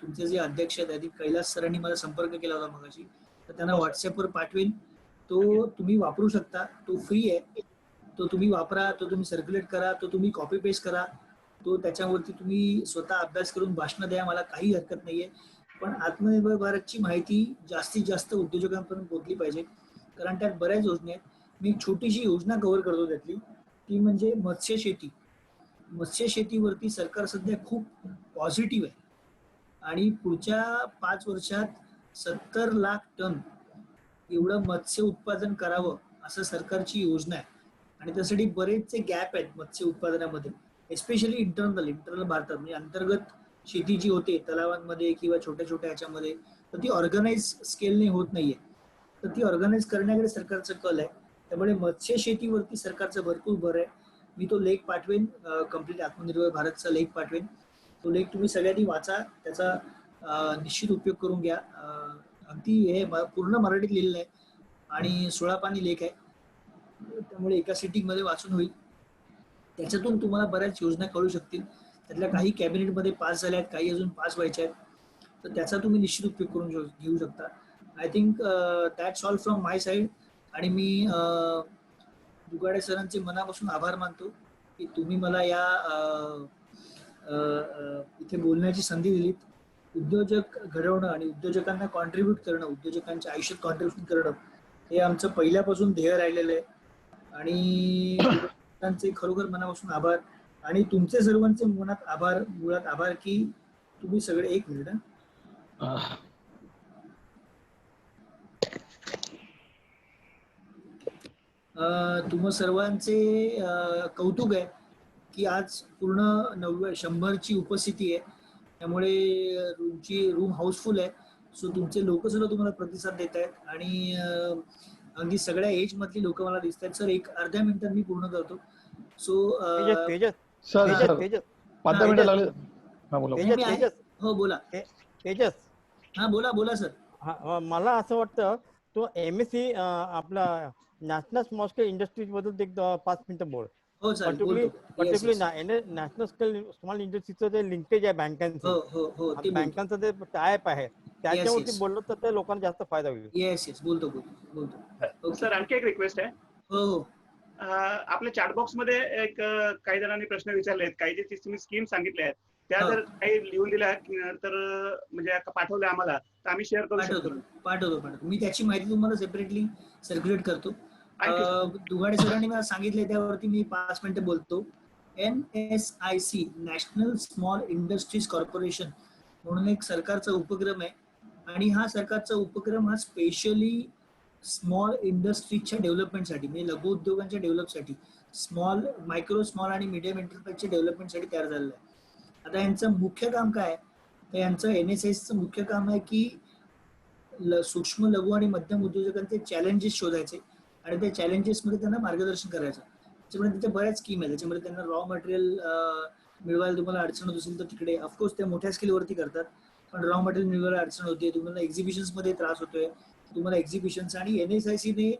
तुमचे जे अध्यक्ष आहेत कैलास सरांनी मला संपर्क केला होता मगाशी, तर त्यांना व्हॉट्सअपवर पाठवेन. तो तुम्ही वापरू शकता, तो फ्री आहे. तो तुम्ही वापरा, तो तुम्ही सर्क्युलेट करा, तो तुम्ही कॉपी पेस्ट करा, तो त्याच्यावरती तुम्ही स्वतः अभ्यास करून भाषणं द्या, मला काही हरकत नाहीये. पण आत्मनिर्भर भारतची माहिती जास्तीत जास्त उद्योजकांपर्यंत पोहोचली पाहिजे, कारण त्यात बऱ्याच योजना आहेत. मी एक छोटीशी योजना कव्हर करतो त्यातली, ती म्हणजे मत्स्य शेती. मत्स्य शेतीवरती सरकार सध्या खूप पॉझिटिव्ह आहे आणि पुढच्या 5 वर्षात 70 लाख टन एवढं मत्स्य उत्पादन करावं असं सरकारची योजना आहे. आणि त्यासाठी बरेचसे गॅप आहेत मत्स्य उत्पादनामध्ये, एस्पेशली इंटरनल भारतात. म्हणजे अंतर्गत शेती जी होते तलावांमध्ये किंवा छोट्या छोट्या ह्याच्यामध्ये, तर ती ऑर्गनाइज स्केलने होत नाहीये. तर ती ऑर्गनाइज करण्याकडे सरकारचं कल आहे. त्यामुळे मत्स्य शेतीवरती सरकारचं भरपूर भर आहे. मी तो लेख पाठवेन, कम्प्लीट आत्मनिर्भर भारतचा लेख पाठवेन. तो लेख तुम्ही सगळ्यांनी वाचा, त्याचा निश्चित उपयोग करून घ्या. अगदी हे पूर्ण मराठीत लिहिलेलं आहे आणि 16 पानी लेख आहे, त्यामुळे एका सिटिंग मध्ये वाचून होईल. त्याच्यातून तुम्हाला बऱ्याच योजना कळू शकतील. त्यातल्या काही कॅबिनेटमध्ये पास झाल्या आहेत, काही अजून पास व्हायच्या आहेत, तर त्याचा तुम्ही निश्चित उपयोग करून घेऊ शकता. I think that's all from my side. आणि मी दुगाडे सरांचे मनापासून आभार मानतो की तुम्ही मला या इथे बोलण्याची संधी दिलीत. उद्योजक घडवणं आणि उद्योजकांना कॉन्ट्रीब्यूट करणं, उद्योजकांच्या आयुष्यात कॉन्ट्रीब्यूट करणं, हे आमचं पहिल्यापासून ध्येय राहिलेलं आहे. आणि त्यांचे खरोखर मनापासून आभार. आणि तुमचे सर्वांचे मनात आभार, मुळात आभार की तुम्ही सगळे. एक मिनिट, तुम्हा सर्वांचे कौतुक आहे की आज पूर्ण 100ची उपस्थिती आहे, त्यामुळे रूम हाऊसफुल आहे. सो तुमचे लोक सुद्धा तुम्हाला प्रतिसाद देत आहेत आणि अगदी सगळ्या एज मधली लोक मला दिसत आहेत. सर एक अर्ध्या मिनिटात मी पूर्ण करतो. सो तेजस हो बोला तेजस, हा बोला सर. मला असं वाटतं तो MSc आपला नॅशनल स्मॉल स्केल इंडस्ट्रीज बद्दल एक 5 मिनिटं बोल. हो sir, particularly national scale small इंडस्ट्रीचं जे लिंकेज आहे बँकांचं, बँकांचं जे टायप आहे त्याच्यावरती बोललो तर त्या लोकांना जास्त फायदा होईल. येस बोलतो. सर आणखी एक रिक्वेस्ट आहे. हो आपल्या चॅट बॉक्स मध्ये एक काही जणांनी प्रश्न विचारले आहेत. काही जे तुम्ही स्कीम सांगितल्या आहेत त्या जर काही लिहून दिल्या तर म्हणजे पाठवल्या आम्हाला तर आम्ही शेअर करू शकतो. पाठवतो. मी त्याची माहिती तुम्हाला सेपरेटली सर्क्युलेट करतो. दुगाडे सरांनी मला सांगितले त्यावरती मी 5 मिनिटं बोलतो. NSIC national small industries corporation म्हणून एक सरकारचा उपक्रम आहे आणि हा सरकारचा उपक्रम हा स्पेशली स्मॉल इंडस्ट्रीजच्या डेव्हलपमेंटसाठी, म्हणजे लघु उद्योगांच्या डेव्हलपसाठी, मायक्रो स्मॉल आणि मीडियम एंटरप्राइजच्या डेव्हलपमेंटसाठी तयार झालेला आहे. आता यांचं मुख्य काम काय आहे, तर यांचं NSICचं मुख्य काम आहे की सूक्ष्म लघु आणि मध्यम उद्योजकांचे चॅलेंजेस शोधायचे आणि त्या चॅलेंजेसमध्ये त्यांना मार्गदर्शन करायचं. त्याच्यामुळे त्याच्या बऱ्याच स्कीम आहे. त्याच्यामध्ये त्यांना रॉ मटेरियल मिळवायला तुम्हाला अडचण होत असेल तर तिकडे ऑफकोर्स त्या मोठ्या स्केलवरती करतात, पण रॉ मटेरियल मिळवायला अडचण होते, तुम्हाला एक्झिबिशन्समध्ये त्रास होतोय, तुम्हाला एक्झिबिशन्स. आणि NSICने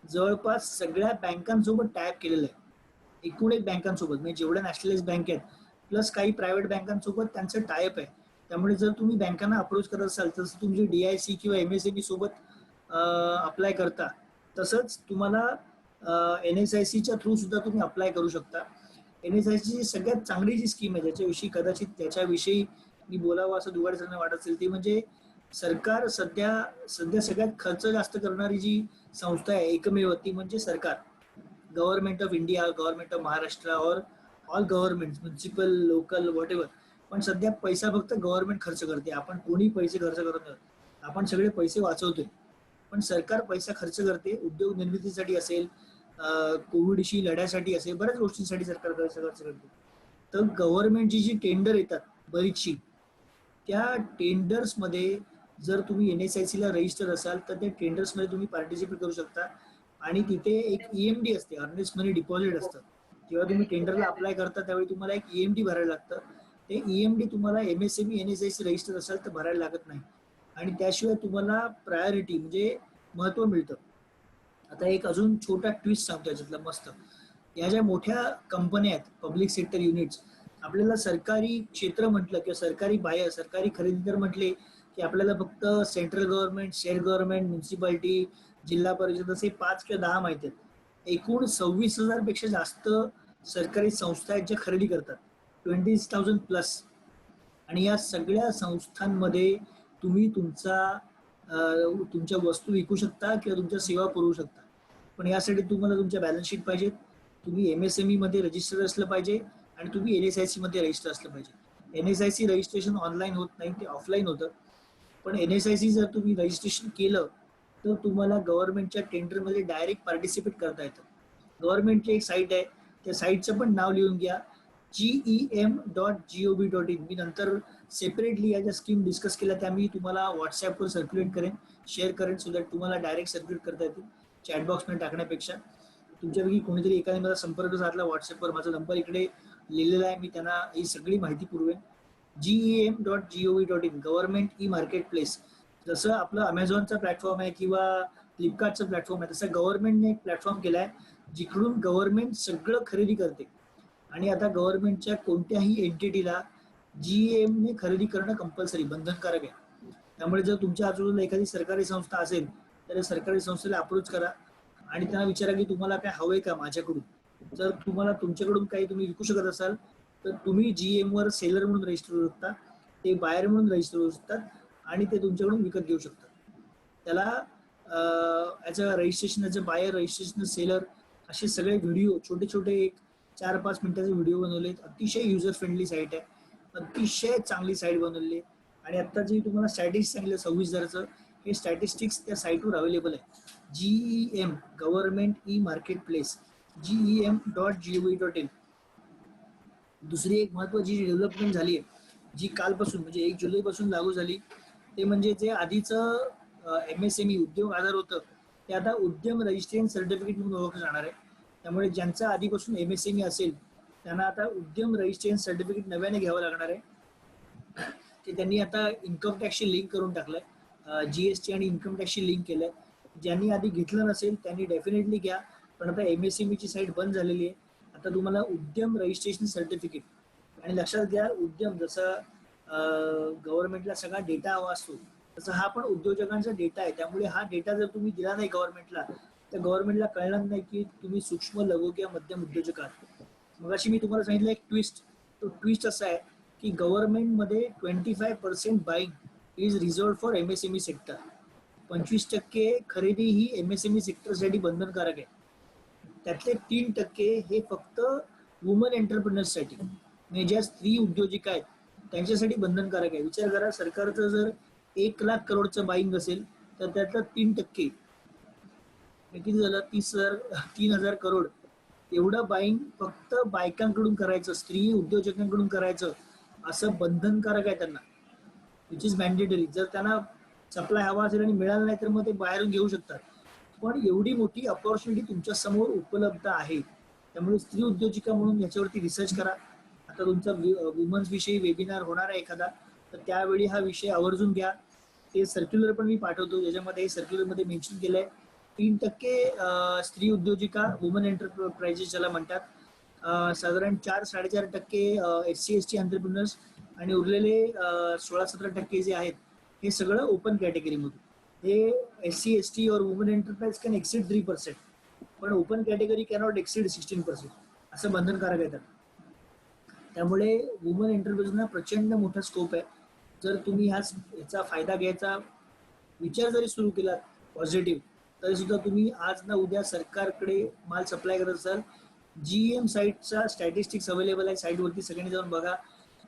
जवळपास सगळ्या बँकांसोबत टायप केलेलं आहे. एकूण एक बँकांसोबत, म्हणजे जेवढ्या नॅशनलाइज बँक आहेत प्लस काही प्रायव्हेट बँकांसोबत त्यांचं टायप आहे. त्यामुळे जर तुम्ही बँकांना अप्रोच करत असाल तर तुमची DIC किंवा MSME सोबत अप्लाय करता, तसंच तुम्हाला NSICच्या थ्रू सुद्धा तुम्ही अप्लाय करू शकता. NSICची सगळ्यात चांगली जी स्कीम आहे ज्याच्याविषयी मी बोलावं असं दुगाडे सरांना वाटत असेल ती म्हणजे सरकार सध्या सगळ्यात खर्च जास्त करणारी जी संस्था आहे एकमेव ती म्हणजे सरकार. Government of India, government of Maharashtra और all government, municipal, local, whatever. पण सध्या पैसा फक्त गव्हर्नमेंट खर्च करते. आपण कोणी पैसे खर्च करत नाही. आपण सगळे पैसे वाचवतोय. पण सरकार पैसा खर्च करते उद्योग निर्मितीसाठी असेल, कोविडशी लढ्यासाठी असेल, बऱ्याच गोष्टींसाठी सरकार पैसा खर्च करते. तर गव्हर्नमेंटची जी टेंडर येतात बरीचशी, त्या टेंडर्समध्ये जर तुम्ही NSIC ला रजिस्टर असाल तर त्या टेंडर्समध्ये तुम्ही पार्टिसिपेट करू शकता. आणि तिथे एक EMD असते, अर्नेस्ट मनी डिपॉझिट असतं. जेव्हा तुम्ही टेंडरला अप्लाय करता त्यावेळी तुम्हाला एक EMD भरायला लागतं. ते EMD तुम्हाला MSME NSIC रजिस्टर असाल तर भरायला लागत नाही. आणि त्याशिवाय तुम्हाला प्रायोरिटी म्हणजे महत्व मिळतं. आता एक अजून छोटा ट्विस्ट सांगतो याच्यातला मस्त. या ज्या मोठ्या कंपन्या आहेत, पब्लिक सेक्टर युनिट्स, आपल्याला सरकारी क्षेत्र म्हटलं किंवा सरकारी बाह्य सरकारी खरेदीदार म्हटले की आपल्याला फक्त central government, state government, municipality, जिल्हा परिषद असे 5 किंवा 10 माहिती आहेत. एकूण 26,000 पेक्षा जास्त सरकारी संस्था आहेत ज्या खरेदी करतात, 20,000 प्लस. आणि या सगळ्या संस्थांमध्ये तुम्ही तुमच्या वस्तू विकू शकता किंवा तुमच्या सेवा पुरवू शकता. पण यासाठी तुम्हाला तुमच्या बॅलन्स शीट पाहिजे, तुम्ही MSME मध्ये रजिस्टर असलं पाहिजे आणि तुम्ही NSIC मध्ये रजिस्टर असलं पाहिजे. NSIC रजिस्ट्रेशन ऑनलाईन होत नाही, ते ऑफलाईन होतं. पण NSIC जर तुम्ही रजिस्ट्रेशन केलं तर तुम्हाला गव्हर्नमेंटच्या टेंडरमध्ये डायरेक्ट पार्टिसिपेट करता येतं. गव्हर्नमेंटची एक साईट आहे, त्या साईटचं पण नाव लिहून घ्या, gem.gov.in. मी नंतर सेपरेटली या ज्या स्कीम डिस्कस केल्या त्या मी तुम्हाला व्हॉट्सअपवर सर्क्युलेट करेन, शेअर करेन, सो दॅट तुम्हाला डायरेक्ट सर्क्युलेट करता येतील चॅटबॉक्समध्ये टाकण्यापेक्षा. तुमच्यापैकी कोणीतरी एकाने मला संपर्क साधला व्हॉट्सअपवर, माझा नंबर इकडे लिहिलेला आहे, मी त्यांना ही सगळी माहिती पुरवेन. gem.gov.in, government E market place. जसं आपलं अमेझॉनचा प्लॅटफॉर्म आहे किंवा फ्लिपकार्टचा प्लॅटफॉर्म आहे, तसं गव्हर्नमेंटने एक प्लॅटफॉर्म केला आहे जिकडून गव्हर्नमेंट सगळं खरेदी करते. आणि आता गव्हर्नमेंटच्या कोणत्याही एंटिटीला GEM ने खरेदी करणं कंपल्सरी, बंधनकारक आहे. त्यामुळे जर तुमच्या आजूबाजूला एखादी सरकारी संस्था असेल तर सरकारी संस्थेला अप्रोच करा आणि त्यांना विचारा की तुम्हाला काय हवंय का माझ्याकडून. जर तुम्हाला तुमच्याकडून काही तुम्ही विकू शकत असाल तर तुम्ही GEM वर सेलर म्हणून रजिस्टर होऊ शकता, ते बायर म्हणून रजिस्टर होऊ शकतात आणि ते तुमच्याकडून विकत घेऊ शकतात. त्याला याचं रजिस्ट्रेशन, याचं बायर रजिस्ट्रेशन, सेलर, असे सगळे व्हिडिओ छोटे छोटे एक 4-5 मिनिटाचे व्हिडिओ बनवलेत. अतिशय युजर फ्रेंडली साईट आहे, अतिशय चांगली साईट बनवलेली आहे. आणि आता जे तुम्हाला स्टॅटिस्टिक्स सांगितलं 26,000चं, हे स्टॅटिस्टिक्स त्या साईटवर अवेलेबल आहे. GEM, government E market place, gem.gov.in. दुसरी एक महत्त्वाची जी डेव्हलपमेंट झाली आहे, जी कालपासून म्हणजे 1 जुलैपासून लागू झाली, ते म्हणजे जे आधीचं MSME उद्योग आधार होतं ते आता उद्यम रजिस्ट्रेशन सर्टिफिकेट म्हणून ओळखलं जाणार आहे. त्यामुळे ज्यांचा आधीपासून MSME असेल त्यांना आता उद्यम रजिस्ट्रेशन सर्टिफिकेट नव्याने घ्यावं लागणार आहे. ते त्यांनी आता इन्कम टॅक्सशी लिंक करून टाकलंय, GST आणि इन्कम टॅक्सशी लिंक केलंय. ज्यांनी आधी घेतलं नसेल त्यांनी डेफिनेटली घ्या. पण आता MSME ची साईट बंद झालेली आहे. आता तुम्हाला उद्यम रजिस्ट्रेशन सर्टिफिकेट. आणि लक्षात घ्या, उद्यम जसं गव्हर्नमेंटला सगळा डेटा हवा असतो तसं हा पण उद्योजकांचा डेटा आहे. त्यामुळे हा डेटा जर तुम्ही दिला नाही गव्हर्नमेंटला तर गव्हर्नमेंटला कळणार नाही की तुम्ही सूक्ष्म, लघु किंवा मध्यम उद्योजक आहात. मग अशी मी तुम्हाला सांगितलं एक ट्विस्ट, तो ट्विस्ट असा आहे की गव्हर्नमेंटमध्ये 25% buying is reserved for MSME sector. 25% खरेदी ही MSME सेक्टरसाठी बंधनकारक आहे. त्यातले 3% हे फक्त वुमन एंटरप्रेनर्ससाठी, म्हणजे ज्या स्त्री उद्योजिका आहेत त्यांच्यासाठी बंधनकारक आहे. विचार करा, सरकारचं जर 1 लाख करोडचं बाईंग असेल तर त्यातलं 3% किती झालं, 3,000 करोड एवढं बाईंग फक्त बायकांकडून करायचं, स्त्री उद्योजकांकडून करायचं, असं बंधनकारक आहे त्यांना, विच इज मॅन्डेटरी. जर त्यांना सप्लाय हवा असेल आणि मिळालं नाही तर मग ते बाहेरून घेऊ शकतात. पण एवढी मोठी अपॉर्च्युनिटी तुमच्या समोर उपलब्ध आहे. त्यामुळे स्त्री उद्योजिका म्हणून याच्यावरती रिसर्च करा. आता तुमचा वुमन्स विषयी वेबिनार होणार आहे एखादा, तर त्यावेळी हा विषय आवर्जून घ्या. ते सर्क्युलर पण मी पाठवतो, ज्याच्यामध्ये सर्क्युलरमध्ये मेन्शन केलंय 3% स्त्री उद्योजिका, वुमन एंटरप्राइजेस ज्याला म्हणतात, साधारण 4-4.5% SC/ST एंटरप्रेन्युअर्स आणि उरलेले 16-17% जे आहेत हे सगळं ओपन कॅटेगरीमधून. हे SC/ST और वुमन एंटरप्राइज कॅन एक्सीड 3%, पण ओपन कॅटेगरी कॅनॉट एक्सीड 16%, असं बंधनकारक आहे. त्यामुळे वुमन एंटरप्राइजना प्रचंड मोठा स्कोप आहे. जर तुम्ही याचा फायदा घ्यायचा विचार जरी सुरू केला पॉझिटिव्ह, तरी सुद्धा तुम्ही आज ना उद्या सरकारकडे माल सप्लाय करत असाल. GM साईटचा स्टॅटिस्टिक्स अवेलेबल आहे साईटवरती, सगळ्यांनी जाऊन बघा.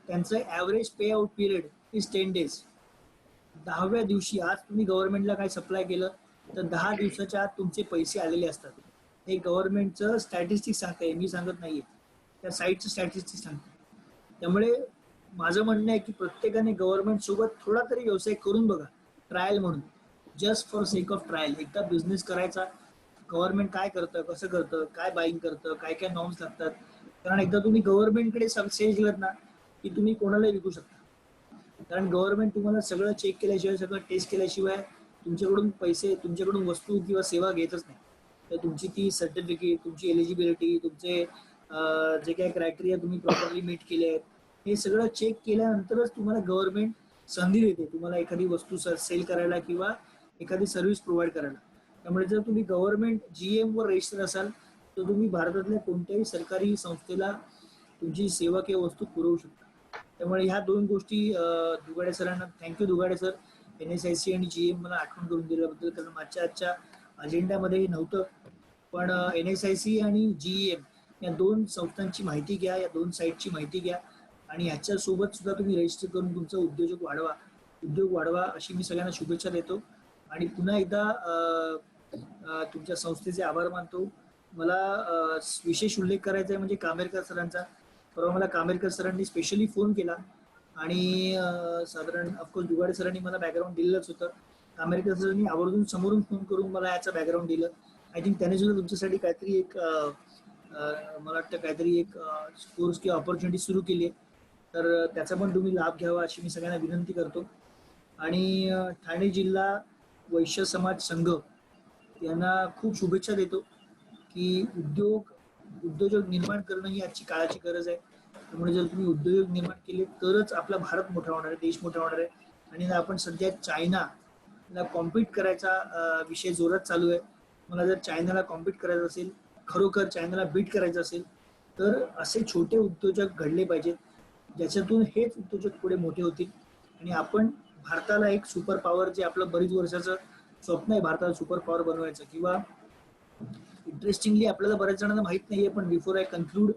त्यांचं average pay out period is 10 days. 10व्या दिवशी आज तुम्ही गव्हर्नमेंटला काय सप्लाय केलं तर 10 दिवसाच्या आत तुमचे पैसे आलेले असतात. हे गव्हर्नमेंटचं स्टॅटिस्टिक्स सांगते, मी सांगत नाहीये, त्या साईटचं स्टॅटिस्टिक्स सांगते. त्यामुळे माझं म्हणणं आहे की प्रत्येकाने गव्हर्नमेंट सोबत थोडा तरी व्यवसाय करून बघा, ट्रायल म्हणून, just for sake of trial. एकदा बिझनेस करायचा, गव्हर्नमेंट काय करतं, कसं करतं, काय बाईंग करतं, काय काय नॉर्म्स लागतात. कारण एकदा तुम्ही गव्हर्नमेंटकडे सेज गेलात ना की तुम्ही कोणालाही विकू शकता. कारण गव्हर्नमेंट तुम्हाला सगळं चेक केल्याशिवाय, सगळं टेस्ट केल्याशिवाय तुमच्याकडून पैसे, तुमच्याकडून वस्तू किंवा सेवा घेतच नाही. तर तुमची ती सर्टिफिकेट, तुमची एलिजिबिलिटी, तुमचे जे काही क्रायटेरिया तुम्ही प्रॉपरली मीट केले आहेत, हे सगळं चेक केल्यानंतरच तुम्हाला गव्हर्नमेंट संधी देते तुम्हाला एखादी वस्तू सेल करायला किंवा एखादी सर्व्हिस प्रोव्हाइड करायला. त्यामुळे जर तुम्ही गव्हर्नमेंट GM वर रजिस्टर असाल तर तुम्ही भारतातल्या कोणत्याही सरकारी संस्थेला तुमची सेवा किंवा वस्तू पुरवू शकता. त्यामुळे ह्या दोन गोष्टी दुगाडे सरांना थँक्यू. दुगाडे सर, NSIC आणि GM मला आठवण करून दिल्याबद्दल, कारण माझ्या आजच्या अजेंडामध्ये हे नव्हतं. पण NSIC आणि GM या दोन संस्थांची माहिती घ्या, या दोन साईटची माहिती घ्या आणि ह्याच्यासोबत सुद्धा तुम्ही रजिस्टर करून तुमचा उद्योग वाढवा अशी मी सगळ्यांना शुभेच्छा देतो. आणि पुन्हा एकदा तुमच्या संस्थेचे आभार मानतो. मला विशेष उल्लेख करायचा आहे म्हणजे कामेरकर सरांचा. परवा मला कामेरकर सरांनी स्पेशली फोन केला आणि साधारण ऑफकोर्स दुगाडे सरांनी मला बॅकग्राऊंड दिलेलंच होतं. कामेरकर सरांनी आवर्जून समोरून फोन करून मला याचं बॅकग्राऊंड दिलं. आय थिंक त्याने सुद्धा तुमच्यासाठी काहीतरी एक मला वाटतं काहीतरी एक कोर्स किंवा ऑपॉर्च्युनिटी सुरू केली आहे. तर त्याचा पण तुम्ही लाभ घ्यावा अशी मी सगळ्यांना विनंती करतो. आणि ठाणे जिल्हा वैश्य समाज संघ यांना खूप शुभेच्छा देतो की उद्योजक निर्माण करणं ही आजची काळाची गरज आहे. त्यामुळे जर तुम्ही उद्योजक निर्माण केले तरच आपला भारत मोठा होणार आहे, देश मोठा होणार आहे. आणि आपण सध्या चायनाला कॉम्पीट करायचा विषय जोरात चालू आहे. मला जर चायनाला कॉम्पीट करायचं असेल, खरोखर चायनाला बीट करायचं असेल, तर असे छोटे उद्योजक घडले पाहिजेत ज्याच्यातून हेच उद्योजक पुढे मोठे होतील. आणि आपण भारताला एक सुपर पॉवर, जे आपलं बरीच वर्षाचं स्वप्न आहे भारताला सुपर पॉवर बनवायचं, किंवा इंटरेस्टिंगली आपल्याला बऱ्याच जणांना माहित नाहीये पण बिफोर आय कन्क्लूड,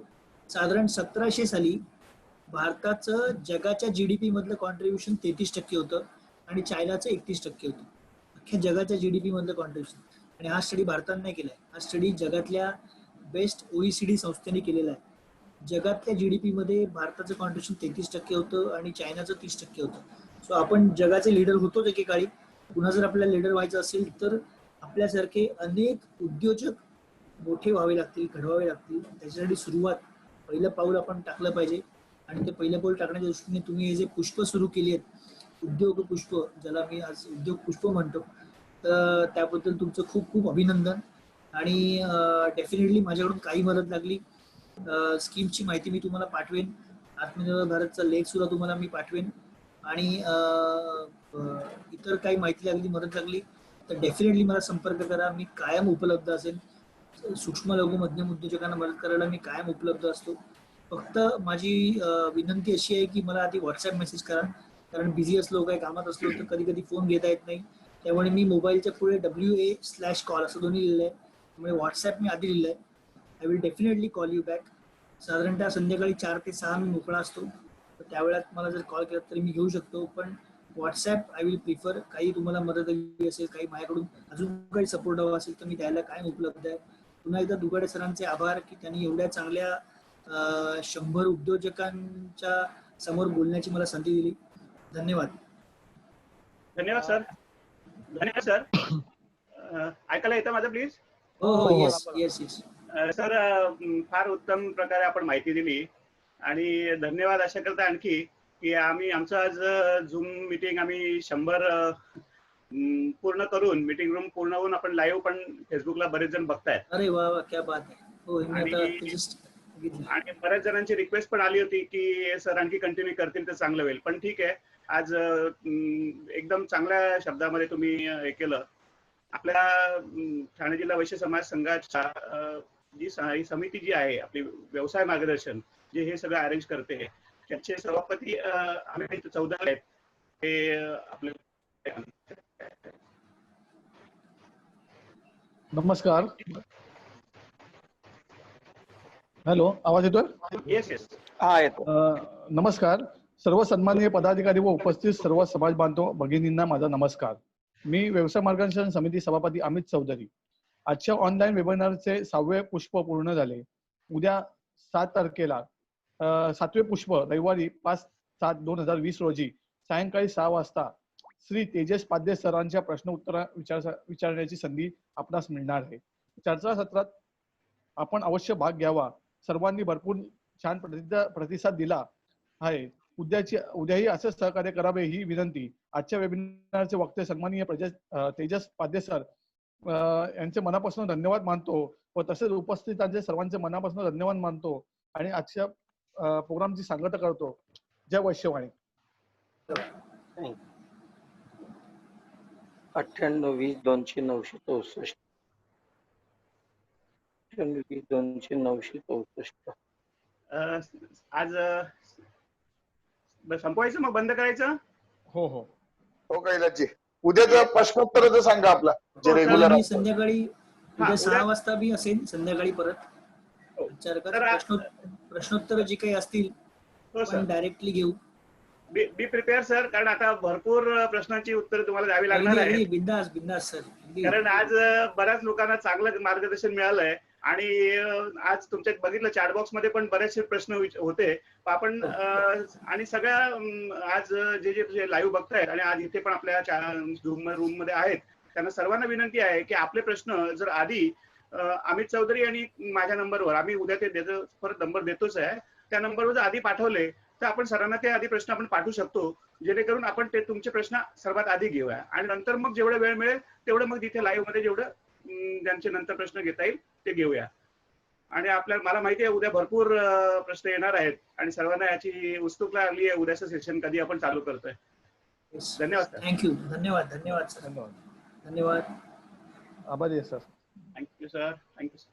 साधारण 1700 साली भारताचं जगाच्या GDP मधलं कॉन्ट्रीब्युशन 33% होतं आणि चायनाचं 31% होतं, अख्ख्या जगाच्या GDP मधलं कॉन्ट्रीब्युशन. आणि हा स्टडी भारताने नाही केलाय, हा स्टडी जगातल्या बेस्ट OECD संस्थेने केलेला आहे. जगातल्या GDP मध्ये भारताचं कॉन्ट्रीब्युशन 33% होतं आणि चायनाचं 30% होतं. सो आपण जगाचे लीडर होतोच एकेकाळी. पुन्हा जर आपल्याला लीडर व्हायचं असेल तर आपल्यासारखे अनेक उद्योजक मोठे व्हावे लागतील, घडवावे लागतील. त्याच्यासाठी सुरुवात, पहिलं पाऊल आपण टाकलं पाहिजे. आणि ते पहिलं पाऊल टाकण्याच्या दृष्टीने तुम्ही हे जे पुष्प सुरू केली आहेत, उद्योग पुष्प, ज्याला मी आज उद्योग पुष्प म्हणतो, तर त्याबद्दल तुमचं खूप खूप अभिनंदन. आणि डेफिनेटली माझ्याकडून काही मदत लागली, स्कीमची माहिती मी तुम्हाला पाठवेन, आत्मनिर्भर भारतचा लेख सुद्धा तुम्हाला मी पाठवेन. आणि इतर काही माहिती लागली, मदत लागली तर डेफिनेटली मला संपर्क करा, मी कायम उपलब्ध असेल. सूक्ष्म लघु मध्यम उद्योजकांना मदत करायला मी कायम उपलब्ध असतो. फक्त माझी विनंती अशी आहे की मला आधी व्हॉट्सअप मेसेज करा, कारण बिझी असलो, काही कामात असलो तर कधी कधी फोन घेता येत नाही. त्यामुळे मी मोबाईलच्या पुढे WA/call असं दोन्ही लिहिलं आहे. त्यामुळे व्हॉट्सअप मी आधी लिहिलं आहे. I will definitely call you back. साधारणतः संध्याकाळी 4 ते 6 मी मोकळा असतो, तर त्यावेळात मला जर कॉल केला तरी मी घेऊ शकतो. पण व्हॉट्सॲप आय विल प्रिफर. काही तुम्हाला मदत हवी असेल, काही माझ्याकडून अजून काही सपोर्ट हवा असेल तर मी द्यायला कायम उपलब्ध आहे. पुन्हा एकदा दुगाडे सरांचे आभार की त्यांनी एवढ्या चांगल्या 100 उद्योजकांच्या समोर बोलण्याची मला संधी दिली. धन्यवाद. धन्यवाद सर. धन्यवाद सर. ऐकायला येतं माझं प्लीज? हो, येस. सर, फार उत्तम प्रकारे आपण माहिती दिली आणि धन्यवाद अशा करता आणखी की आमचं आज झूम मीटिंग आम्ही 100 पूर्ण करून, मीटिंग रूम पूर्ण होऊन आपण लाईव्ह पण फेसबुकला बरेच जण बघतायत. अरे वा वा, क्या बात आहे. हो, आणि बऱ्याच जणांची रिक्वेस्ट पण आली होती की सर आणखी कंटिन्यू करतील तर चांगलं होईल. पण ठीक आहे, आज एकदम चांगल्या शब्दामध्ये तुम्ही हे केलं. आपल्या ठाणे जिल्हा वैश्य समाज संघाच्या ही समिती जी आहे आपली व्यवसाय मार्गदर्शन, जे हे सगळं अरेंज करते, त्याचे सभापती आम्ही 14 आहेत. ते आपले नमस्कार. हॅलो, आवाज येतोय? Yes yes. हा येतो. नमस्कार. सर्व सन्माननीय पदाधिकारी व उपस्थित सर्व समाज बांधव भगिनींना माझा नमस्कार. मी व्यवसाय मार्गदर्शन समिती सभापती अमित चौधरी. आजच्या ऑनलाईन वेबिनारचे 6वे पुष्प पूर्ण झाले. उद्या 7 तारखेला 7वे पुष्प रविवारी 5/7/2020 रोजी सायंकाळी 6 वाजता श्री तेजस पाध्ये सरांच्या प्रश्न उत्तर विचारण्याची संधी आपणास मिळणार आहे. चर्चासत्रात आपण अवश्य भाग घ्यावा. सर्वांनी भरपूर छान प्रतिसाद दिला आहे. उद्याही असे सहकार्य करावे ही विनंती. आजच्या वेबिनारचे वक्ते सन्माननीय तेजस पाध्ये सर यांचे मनापासून धन्यवाद मानतो व तसेच उपस्थितांचे सर्वांचे मनापासून धन्यवाद मानतो आणि आजच्या प्रोग्रामची सांगता करतो. जय वैश्यवाणी. 98-20-964 98-20-964. आज संपवायचं मग बंद करायचं. हो हो हो कैलासजी. उद्याचं प्रश्नोत्तराचं सांगा आपला जे हो, रेग्युलर मी संध्याकाळी हा, उद्या 6 उद्या- वाजता मी असेल संध्याकाळी परत हो. विचार कर. तर प्रश्नोत्तर जे काही असतील हो सर. आपण डायरेक्टली घेऊ. बी प्रिपेअर सर, कारण आता भरपूर प्रश्नांची उत्तरं तुम्हाला द्यावी लागणार आहे. बिंदास बिंदास सर. कारण आज बऱ्याच लोकांना चांगलं मार्गदर्शन मिळालंय आणि आज तुमच्या बघितलं चॅट बॉक्स मध्ये पण बरेचसे प्रश्न होते. आपण आणि सगळ्या आज जे लाईव्ह बघतायत आणि आज इथे पण आपल्या रूम मध्ये आहेत त्यांना सर्वांना विनंती आहे की आपले प्रश्न जर आधी अमित चौधरी आणि माझ्या नंबरवर, आम्ही उद्या ते परत नंबर देतोच आहे, त्या नंबरवर जर आधी पाठवले तर आपण सरांना ते आधी प्रश्न आपण पाठवू शकतो, जेणेकरून आपण ते तुमचे प्रश्न सर्वात आधी घेऊया आणि नंतर मग जेवढा वेळ मिळेल तेवढं मग तिथे लाईव्ह मध्ये जेवढं ज्यांचे नंतर प्रश्न घेता येईल ते घेऊया. आणि मला माहिती आहे उद्या भरपूर प्रश्न येणार आहेत आणि सर्वांना याची उत्सुकता लागली आहे उद्याचं सेशन कधी आपण चालू करतोय. धन्यवाद सर. थँक्यू. धन्यवाद सर. धन्यवाद. धन्यवाद. आभारी आहे sir. Thank you sir. Thank you sir.